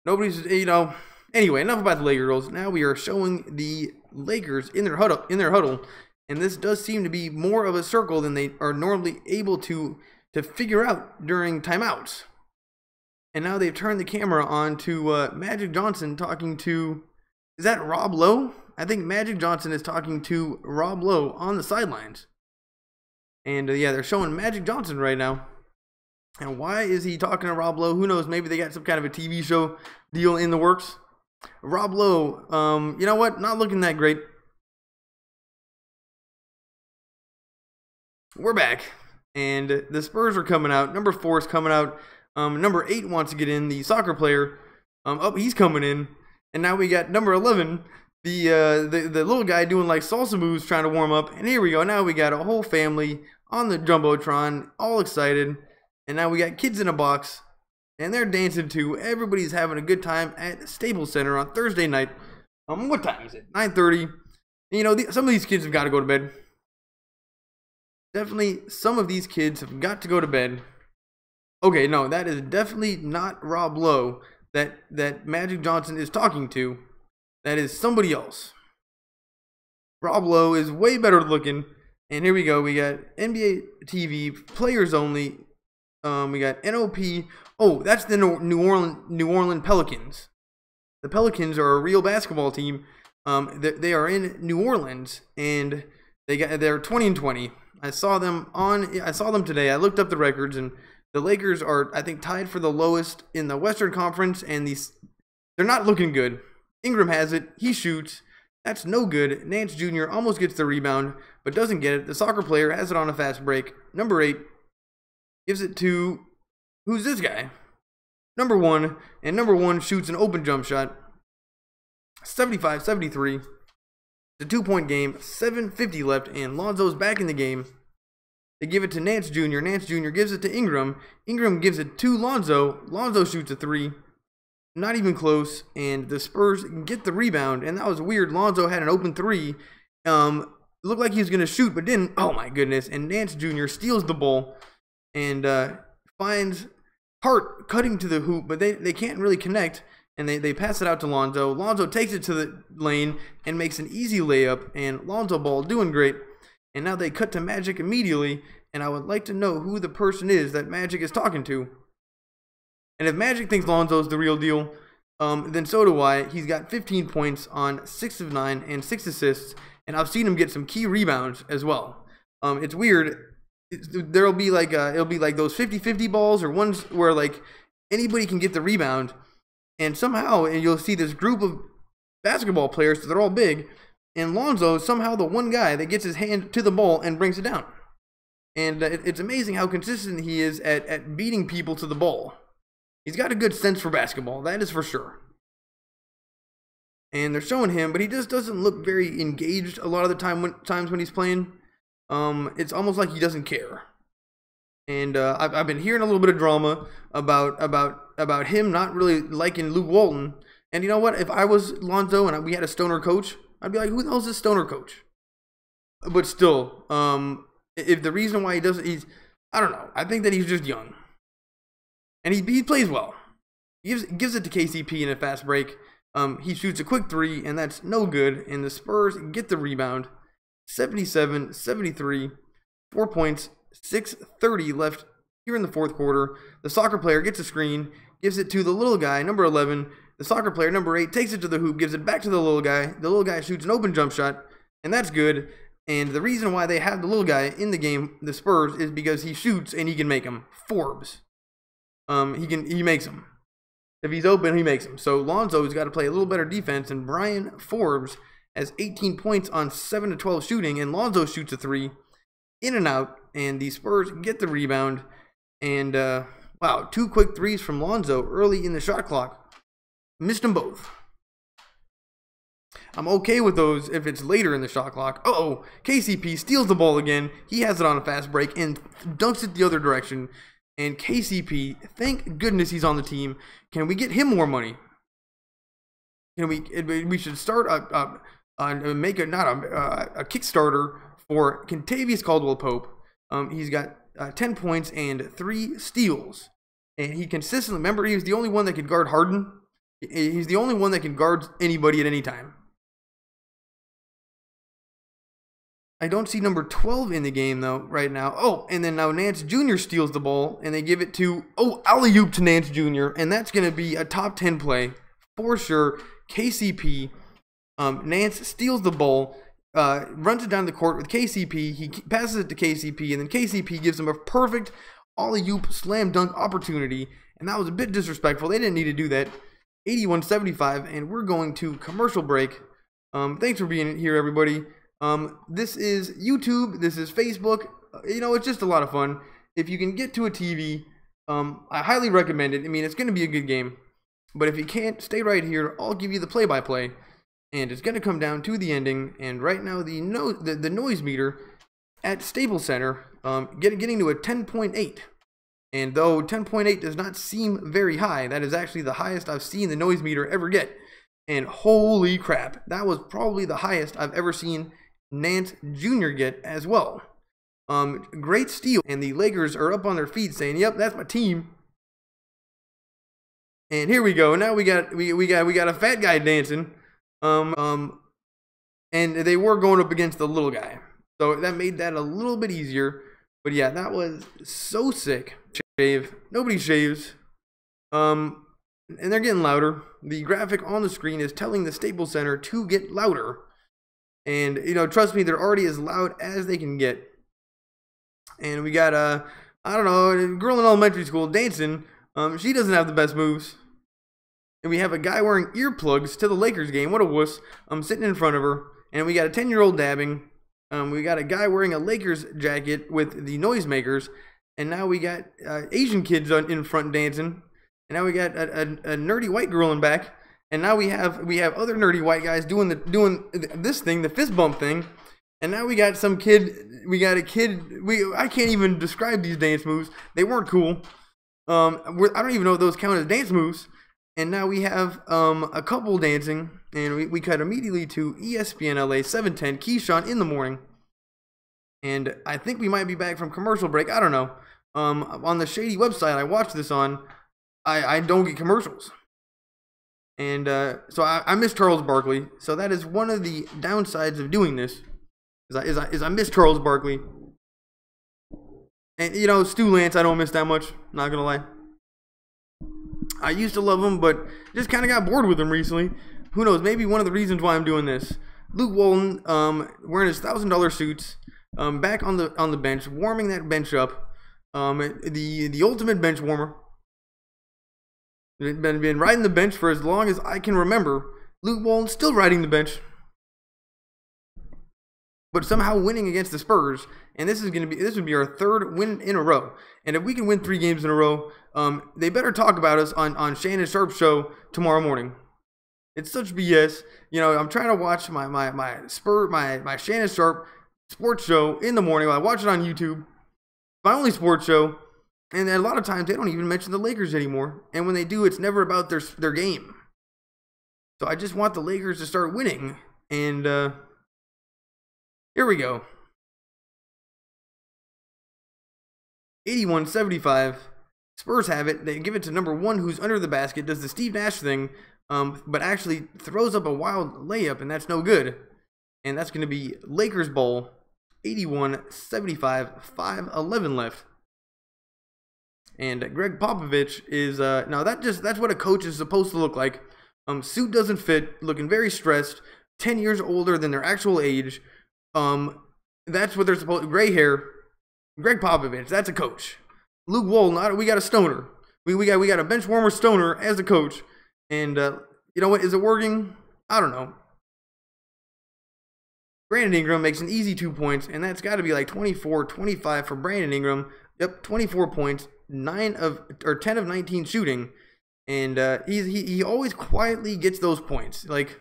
Nobody's, you know. Anyway, enough about the Laker girls. Now we are showing the Lakers in their huddle. And this does seem to be more of a circle than they are normally able to figure out during timeouts. And now they've turned the camera on to Magic Johnson talking to, is that Rob Lowe? I think Magic Johnson is talking to Rob Lowe on the sidelines. And yeah, they're showing Magic Johnson right now. And why is he talking to Rob Lowe? Who knows? Maybe they got some kind of a TV show deal in the works. Rob Lowe, you know what? Not looking that great. We're back. And the Spurs are coming out. Number 4 is coming out. Number 8 wants to get in, the soccer player. He's coming in. And now we got number 11, the little guy doing like salsa moves trying to warm up. And here we go. Now we got a whole family on the Jumbotron, all excited. And now we got kids in a box, and they're dancing too. Everybody's having a good time at Staples Center on Thursday night. What time is it? 9:30. You know, some of these kids have got to go to bed. Definitely, some of these kids have got to go to bed. Okay, no, that is definitely not Rob Lowe that Magic Johnson is talking to. That is somebody else. Rob Lowe is way better looking. And here we go. We got NBA TV, players only. We got NOP. Oh, that's the New Orleans Pelicans. The Pelicans are a real basketball team. They are in New Orleans, and they're 20-20. I saw them today. I looked up the records, and the Lakers are, I think, tied for the lowest in the Western Conference, and they're not looking good. Ingram has it. He shoots. That's no good. Nance Jr. almost gets the rebound, but doesn't get it. The soccer player has it on a fast break. Number 8 gives it to, who's this guy? Number 1, and number 1 shoots an open jump shot. 75-73. It's a 2-point game, 7:50 left, and Lonzo's back in the game. They give it to Nance Jr. Nance Jr. gives it to Ingram. Ingram gives it to Lonzo. Lonzo shoots a 3. Not even close, and the Spurs get the rebound, and that was weird. Lonzo had an open 3. Looked like he was going to shoot, but didn't. Oh, my goodness. And Nance Jr. steals the ball and finds Hart cutting to the hoop, but they can't really connect, and they pass it out to Lonzo. Lonzo takes it to the lane and makes an easy layup, and Lonzo ball doing great. And now they cut to Magic immediately, and I would like to know who the person is that Magic is talking to. And if Magic thinks Lonzo's the real deal, then so do I. He's got 15 points on 6 of 9 and 6 assists, and I've seen him get some key rebounds as well. It's weird. It'll be like those 50-50 balls, or ones where like anybody can get the rebound, and somehow you'll see this group of basketball players, they're all big, and Lonzo is somehow the one guy that gets his hand to the ball and brings it down. And it's amazing how consistent he is at beating people to the ball. He's got a good sense for basketball, that is for sure. And they're showing him, but he just doesn't look very engaged a lot of the times when he's playing. It's almost like he doesn't care. And I've been hearing a little bit of drama about him not really liking Luke Walton. And you know what? If I was Lonzo and we had a stoner coach, I'd be like, who the hell's this stoner coach? But still, if the reason why he doesn't, I don't know. I think that he's just young. And he plays well. He gives it to KCP in a fast break. He shoots a quick 3, and that's no good. And the Spurs get the rebound. 77-73. 4 points. 6:30 left here in the fourth quarter. The soccer player gets a screen. Gives it to the little guy, number 11. The soccer player, number 8, takes it to the hoop. Gives it back to the little guy. The little guy shoots an open jump shot. And that's good. And the reason why they have the little guy in the game, the Spurs, is because he shoots and he can make them. Forbes. He makes them. If he's open, he makes them. So Lonzo's got to play a little better defense, and Brian Forbes has 18 points on 7 of 12 shooting, and Lonzo shoots a 3. In and out. and the Spurs get the rebound. And wow, 2 quick threes from Lonzo early in the shot clock. Missed them both. I'm okay with those if it's later in the shot clock. Uh-oh, KCP steals the ball again. He has it on a fast break and dunks it the other direction. And KCP, thank goodness he's on the team. Can we get him more money? Can we should start make a Kickstarter for Kentavious Caldwell-Pope. He's got 10 points and 3 steals, and he consistently, remember, he was the only one that could guard Harden. He's the only one that can guard anybody at any time. I don't see number 12 in the game though right now. Oh, and then now Nance Jr. steals the ball, and they give it to, alley-oop to Nance Jr., and that's going to be a top 10 play for sure. KCP, Nance steals the ball, runs it down the court with KCP. He passes it to KCP, and then KCP gives him a perfect alley-oop slam dunk opportunity, and that was a bit disrespectful. They didn't need to do that. 81-75, and we're going to commercial break. Thanks for being here, everybody. This is YouTube. This is Facebook. It's just a lot of fun. If you can get to a TV, I highly recommend it. I mean, it's going to be a good game. But if you can't, stay right here. I'll give you the play-by-play. And it's going to come down to the ending. And right now, the noise meter at Staples Center getting to a 10.8. And though 10.8 does not seem very high, that is actually the highest I've seen the noise meter ever get. And holy crap, that was probably the highest I've ever seen Nance Jr. get as well. Great steal, and the Lakers are up on their feet saying, "Yep, that's my team." And here we go. Now we got a fat guy dancing. And they were going up against the little guy, so that made that a little bit easier. But yeah, that was so sick. Shave. Nobody shaves. And they're getting louder. The graphic on the screen is telling the Staples Center to get louder. And, trust me, they're already as loud as they can get. And we got, I don't know, a girl in elementary school dancing. She doesn't have the best moves. And we have a guy wearing earplugs to the Lakers game. What a wuss. I'm sitting in front of her. And we got a 10-year-old dabbing. We got a guy wearing a Lakers jacket with the noisemakers. And now we got Asian kids in front dancing. And now we got a nerdy white girl in back. And now we have other nerdy white guys doing this thing, the fist bump thing. And now we got a kid. I can't even describe these dance moves. They weren't cool. I don't even know if those count as dance moves. And now we have a couple dancing, and we cut immediately to ESPN LA 710 Keyshawn in the morning. And I think we might be back from commercial break. I don't know. On the shady website I watched this on, I don't get commercials. And so I miss Charles Barkley. So that is one of the downsides of doing this. Is I miss Charles Barkley. And Stu Lance, I don't miss that much. Not gonna lie. I used to love him, but just kind of got bored with him recently. Who knows? Maybe one of the reasons why I'm doing this. Luke Walton, wearing his $1,000 suits, back on the bench, warming that bench up. The ultimate bench warmer. Been riding the bench for as long as I can remember. Luke Walton still riding the bench, but somehow winning against the Spurs. And this would be our 3rd win in a row. And if we can win 3 games in a row, they better talk about us on Shannon Sharp's show tomorrow morning. It's such BS. I'm trying to watch my Shannon Sharp sports show in the morning. I watch it on YouTube. My only sports show. And a lot of times they don't even mention the Lakers anymore. And when they do, it's never about their game. So I just want the Lakers to start winning. And here we go. 81-75. Spurs have it. They give it to number 1 who's under the basket. Does the Steve Nash thing. But actually throws up a wild layup. And that's no good. And that's going to be Lakers ball. 81-75. 5:11 left. And Greg Popovich is now that's what a coach is supposed to look like. Suit doesn't fit, looking very stressed, 10 years older than their actual age. That's what they're supposed to, gray hair. Greg Popovich, that's a coach. Luke Walton, we got a stoner. We got a bench warmer stoner as a coach. And you know what? Is it working? I don't know. Brandon Ingram makes an easy 2 points, and that's got to be like 24, 25 for Brandon Ingram. Yep, 24 points, 10 of 19 shooting, and he always quietly gets those points. Like,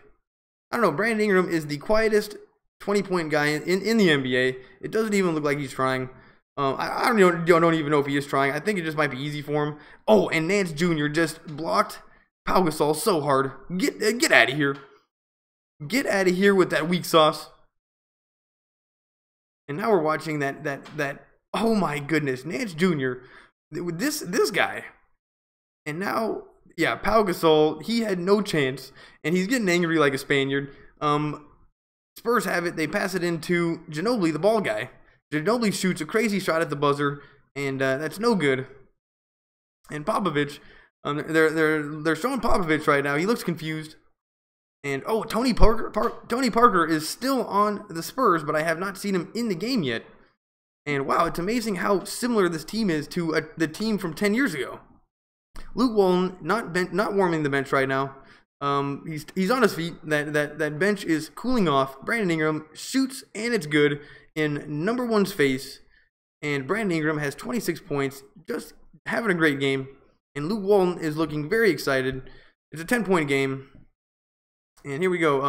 I don't know, Brandon Ingram is the quietest 20-point guy in the NBA. It doesn't even look like he's trying. I don't even know if he is trying. I think it just might be easy for him. Oh, and Nance Jr. just blocked Pau Gasol so hard. Get out of here. Get out of here with that weak sauce. And now we're watching that. Oh my goodness, Nance Jr. This guy. And now, yeah, Pau Gasol, he had no chance, and he's getting angry like a Spaniard. Spurs have it. They pass it into Ginobili, the ball guy. Ginobili shoots a crazy shot at the buzzer, and that's no good. And Popovich, they're showing Popovich right now. He looks confused. And oh, Tony Parker is still on the Spurs, but I have not seen him in the game yet. And wow, it's amazing how similar this team is to the team from 10 years ago. Luke Walton not warming the bench right now. He's on his feet. That bench is cooling off. Brandon Ingram shoots, and it's good in number one's face. And Brandon Ingram has 26 points, just having a great game. And Luke Walton is looking very excited. It's a 10-point game. And here we go.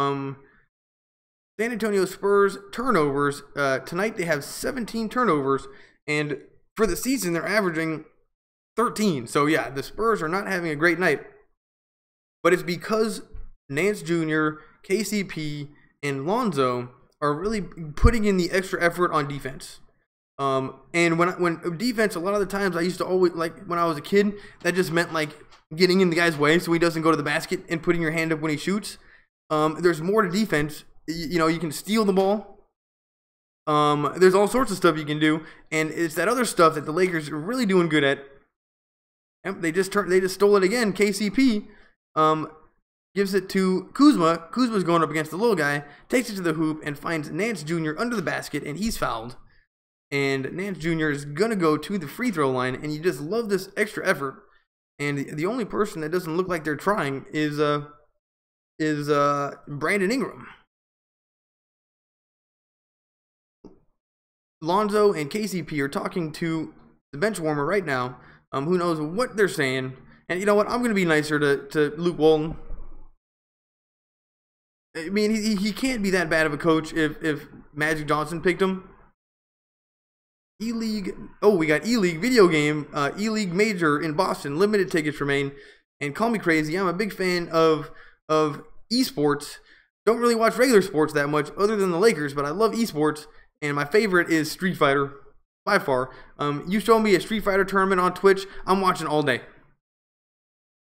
San Antonio Spurs turnovers. Tonight they have 17 turnovers. And for the season, they're averaging 13. So, yeah, the Spurs are not having a great night. But it's because Nance Jr., KCP, and Lonzo are really putting in the extra effort on defense. And when defense, a lot of the times I used to always, like when I was a kid, that just meant like getting in the guy's way so he doesn't go to the basket and putting your hand up when he shoots. There's more to defense. You know, you can steal the ball. There's all sorts of stuff you can do, and it's that other stuff that the Lakers are really doing good at. Yep, they just stole it again. KCP gives it to Kuzma. Kuzma's going up against the little guy, takes it to the hoop, and finds Nance Jr. under the basket, and he's fouled. And Nance Jr. is gonna go to the free throw line, and you just love this extra effort. And the only person that doesn't look like they're trying is Brandon Ingram. Lonzo and KCP are talking to the bench warmer right now. Who knows what they're saying? And you know what? I'm gonna be nicer to Luke Walton. I mean, he can't be that bad of a coach if Magic Johnson picked him. E-League. Oh, we got E-League video game. E-League Major in Boston. Limited tickets remain. And call me crazy, I'm a big fan of esports. Don't really watch regular sports that much other than the Lakers, but I love esports, and my favorite is Street Fighter by far. You show me a Street Fighter tournament on Twitch, I'm watching all day.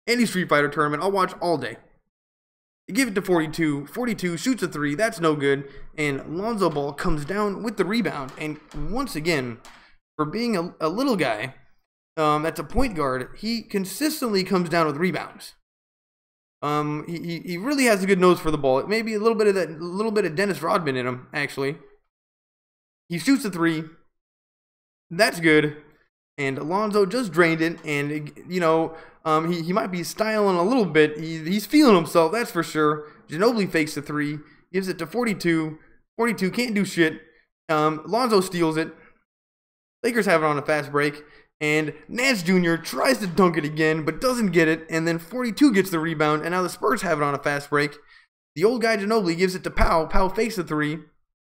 Any Street Fighter tournament, I'll watch all day. You give it to 42. 42 shoots a 3, that's no good, and Lonzo Ball comes down with the rebound. And once again, for being a little guy that's a point guard, he consistently comes down with rebounds. He really has a good nose for the ball. Maybe a little bit of Dennis Rodman in him, actually. He shoots a 3. That's good. And Alonzo just drained it, and you know, he might be styling a little bit. He's feeling himself, that's for sure. Ginobili fakes the 3, gives it to 42. 42 can't do shit. Lonzo steals it. Lakers have it on a fast break. And Nance Jr. tries to dunk it again, but doesn't get it. And then 42 gets the rebound, and now the Spurs have it on a fast break. The old guy Ginobili gives it to Pau. Pau fakes the 3,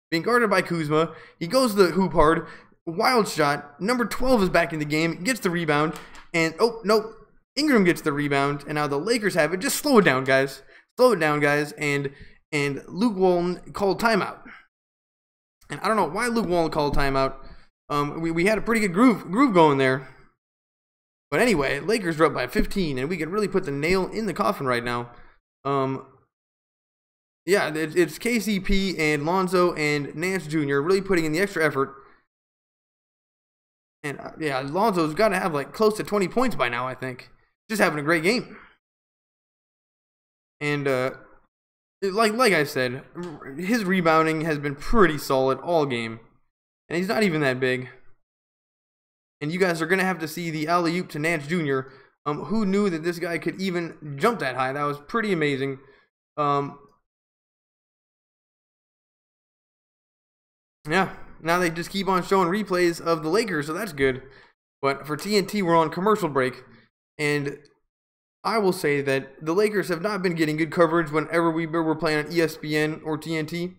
being guarded by Kuzma. He goes to the hoop hard. Wild shot. Number 12 is back in the game, gets the rebound. And, oh, no, Ingram gets the rebound. And now the Lakers have it. Just slow it down, guys. Slow it down, guys. And Luke Walton called timeout. And I don't know why Luke Walton called timeout. We had a pretty good groove going there. But anyway, Lakers are up by 15, and we could really put the nail in the coffin right now. Yeah, it's KCP and Lonzo and Nance Jr. really putting in the extra effort. And yeah, Lonzo's got to have like close to 20 points by now, I think. Just having a great game. And like I said, his rebounding has been pretty solid all game. And he's not even that big. And you guys are going to have to see the alley-oop to Nance Jr. Who knew that this guy could even jump that high? That was pretty amazing. Yeah, now they just keep on showing replays of the Lakers, so that's good. But for TNT, we're on commercial break, and I will say that the Lakers have not been getting good coverage whenever we were playing on ESPN or TNT.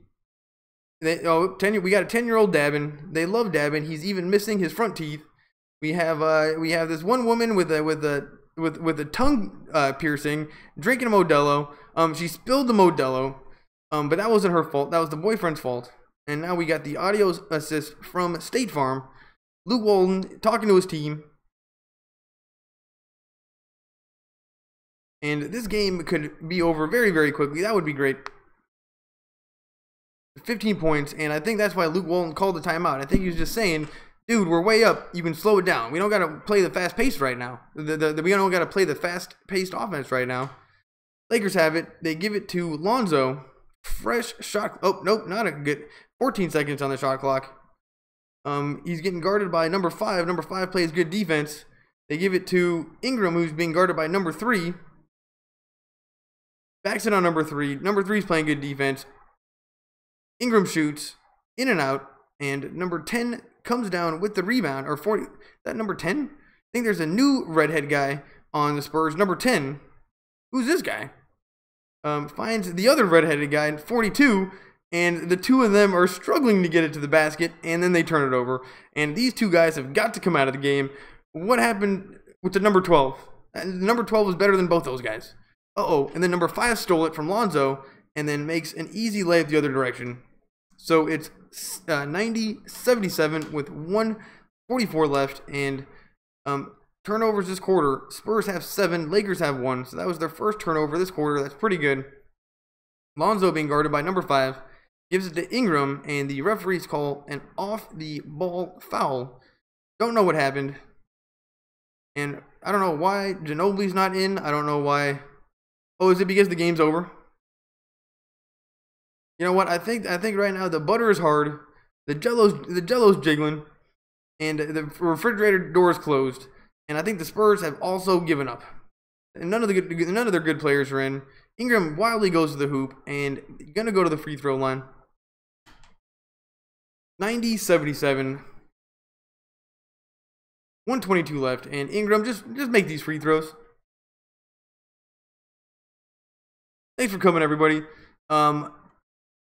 We got a 10-year-old dabbing. They love dabbing. He's even missing his front teeth. We have this one woman with a tongue piercing drinking a Modelo. She spilled the Modelo, but that wasn't her fault. That was the boyfriend's fault. And now we got the audio assist from State Farm. Luke Walton talking to his team. And this game could be over very, very quickly. That would be great. 15 points, and I think that's why Luke Walton called the timeout. I think he was just saying, dude, we're way up. You can slow it down. We don't got to play the fast pace right now. We don't got to play the fast-paced offense right now. Lakers have it. They give it to Lonzo. Fresh shot. Oh, nope, not a good. 14 seconds on the shot clock. He's getting guarded by number 5. Number 5 plays good defense. They give it to Ingram, who's being guarded by number 3. Backs it on number 3. Number 3 is playing good defense. Ingram shoots in and out, and number 10 comes down with the rebound, or 40. Is that number 10? I think there's a new redhead guy on the Spurs. Number 10. Who's this guy? Finds the other redheaded guy, 42, and the two of them are struggling to get it to the basket, and then they turn it over. And these two guys have got to come out of the game. What happened with the number 12? Number 12 was better than both those guys. And then number 5 stole it from Lonzo, and then makes an easy layup the other direction. So it's 90-77 with 1:44 left, and turnovers this quarter. Spurs have 7, Lakers have 1, so that was their first turnover this quarter. That's pretty good. Lonzo being guarded by number 5, gives it to Ingram, and the referees call an off-the-ball foul. Don't know what happened, and I don't know why Ginobili's not in. I don't know why. Oh, is it because the game's over? You know what? I think right now the butter is hard, the jello's jiggling, and the refrigerator door is closed. And I think the Spurs have also given up. And none of their good players are in. Ingram wildly goes to the hoop and gonna go to the free throw line. 90-77. 1:22 left, and Ingram just make these free throws. Thanks for coming, everybody.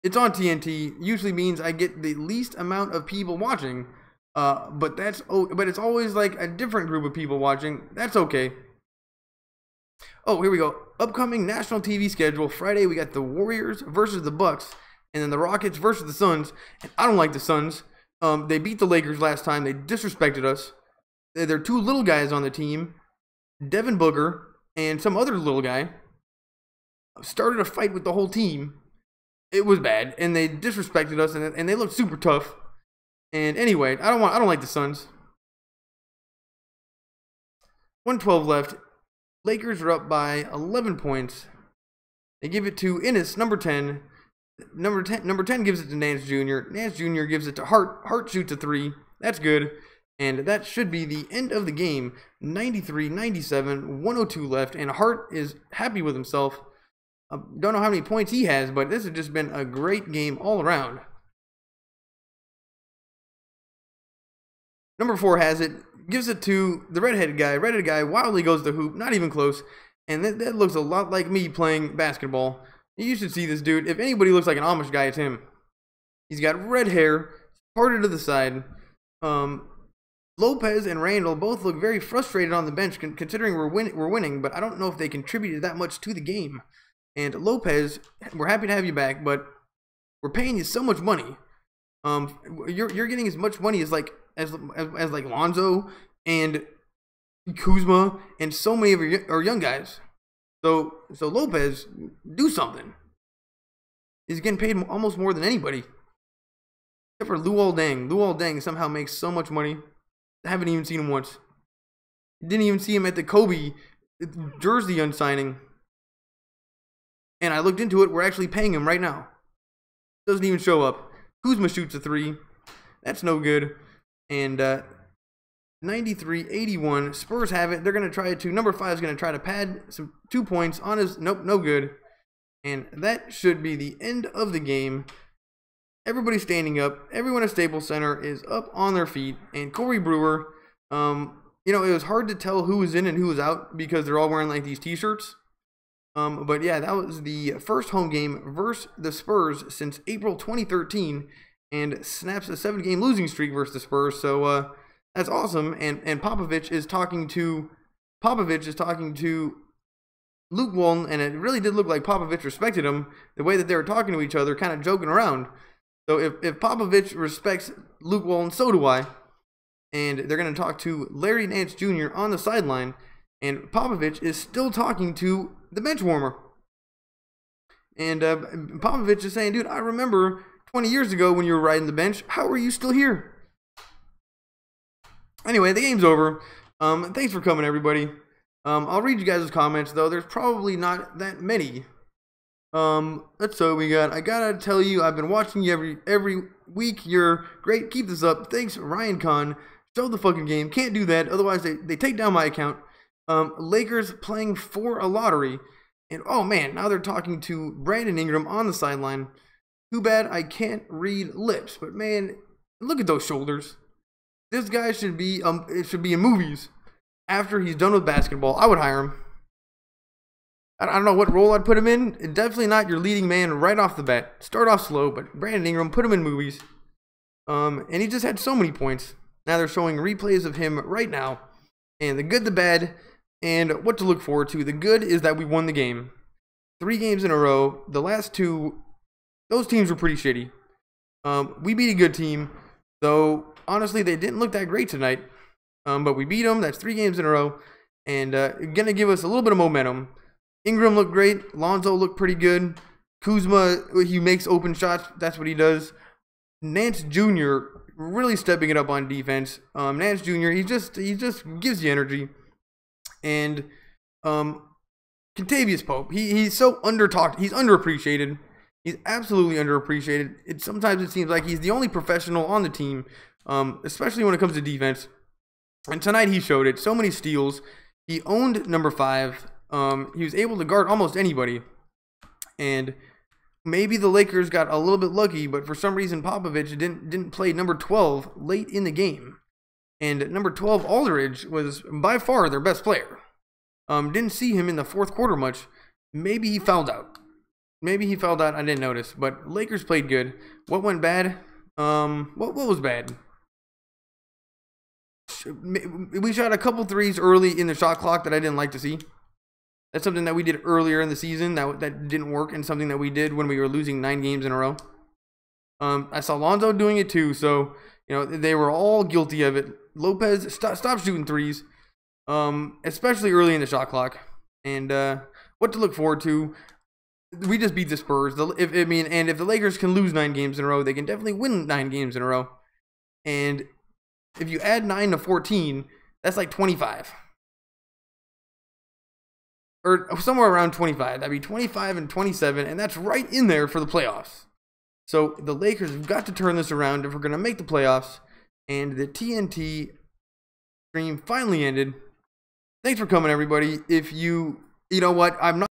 It's on TNT. Usually means I get the least amount of people watching, but it's always like a different group of people watching. That's okay. Oh, here we go. Upcoming national TV schedule. Friday we got the Warriors versus the Bucks, and then the Rockets versus the Suns. And I don't like the Suns. They beat the Lakers last time. They disrespected us. There are 2 little guys on the team, Devin Booker and some other little guy. Started a fight with the whole team. It was bad, and they disrespected us, and they looked super tough. And anyway, I don't like the Suns. 1:12 left. Lakers are up by 11 points. They give it to Ennis, number 10. Number 10 gives it to Nance Jr. Nance Jr. gives it to Hart. Hart shoots a 3. That's good. And that should be the end of the game. 93-97, 1:02 left, and Hart is happy with himself. Don't know how many points he has, but this has just been a great game all around. Number 4 has it, gives it to the redheaded guy. Redheaded guy wildly goes to the hoop, not even close. And that looks a lot like me playing basketball. You should see this dude. If anybody looks like an Amish guy, it's him. He's got red hair, parted to the side. Lopez and Randall both look very frustrated on the bench, considering we're winning, but I don't know if they contributed that much to the game. And Lopez, we're happy to have you back, but we're paying you so much money. You're getting as much money as like Lonzo and Kuzma and so many of our young guys. So Lopez, do something. He's getting paid almost more than anybody, except for Luol Deng. Luol Deng somehow makes so much money. I haven't even seen him once. Didn't even see him at the Kobe jersey unsigning. And I looked into it. We're actually paying him right now. Doesn't even show up. Kuzma shoots a 3. That's no good. And 93-81. Spurs have it. They're going to try to. Number 5 is going to try to pad some 2 points on his. Nope, no good. And that should be the end of the game. everybody's standing up. Everyone at Staples Center is up on their feet. And Corey Brewer, you know, it was hard to tell who was in and who was out because they're all wearing like these t-shirts. But yeah, that was the first home game versus the Spurs since April 2013 and snaps a 7-game losing streak versus the Spurs. So that's awesome. And Popovich is talking to Luke Walton, and it really did look like Popovich respected him the way that they were talking to each other, kind of joking around. So if Popovich respects Luke Walton, so do I. And they're going to talk to Larry Nance Jr. on the sideline, and Popovich is still talking to the bench warmer. And Popovich is saying, dude, I remember 20 years ago when you were riding the bench. How are you still here? Anyway, the game's over. Thanks for coming, everybody. I'll read you guys' comments, though. There's probably not that many. Let's see what we got. I gotta tell you, I've been watching you every week. You're great. Keep this up. Thanks, Ryan Kahn. Show the fucking game. Can't do that. Otherwise, they take down my account. Lakers playing for a lottery. And, oh, man, now they're talking to Brandon Ingram on the sideline. Too bad I can't read lips. But, man, look at those shoulders. This guy should be in movies. After he's done with basketball, I would hire him. I don't know what role I'd put him in. Definitely not your leading man right off the bat. Start off slow, but Brandon Ingram, put him in movies. And he just had so many points. Now they're showing replays of him right now. And the good, the bad, and what to look forward to. The good is that we won the game. 3 games in a row. The last 2, those teams were pretty shitty. We beat a good team, though honestly they didn't look that great tonight. But we beat them. That's 3 games in a row. And going to give us a little bit of momentum. Ingram looked great. Lonzo looked pretty good. Kuzma, he makes open shots. That's what he does. Nance Jr. really stepping it up on defense. Nance Jr. he just gives you energy. And Kentavious Pope, he's so under-talked. He's underappreciated. He's absolutely underappreciated. Sometimes it seems like he's the only professional on the team, especially when it comes to defense. And tonight he showed it. So many steals. He owned number 5. He was able to guard almost anybody. And maybe the Lakers got a little bit lucky, but for some reason Popovich didn't play number 12 late in the game. And number 12, Aldridge, was by far their best player. Didn't see him in the fourth quarter much. Maybe he fouled out. I didn't notice. But Lakers played good. What went bad? What was bad? We shot a couple threes early in the shot clock that I didn't like to see. That's something that we did earlier in the season that didn't work, and something that we did when we were losing 9 games in a row. I saw Lonzo doing it too, so you know they were all guilty of it. Lopez, stop shooting threes, especially early in the shot clock. And what to look forward to? We just beat the Spurs. If the Lakers can lose 9 games in a row, they can definitely win 9 games in a row. And if you add 9 to 14, that's like 25. Or somewhere around 25. That'd be 25 and 27, and that's right in there for the playoffs. So the Lakers have got to turn this around if we're going to make the playoffs. And the TNT stream finally ended. Thanks for coming, everybody. If you know what, I'm not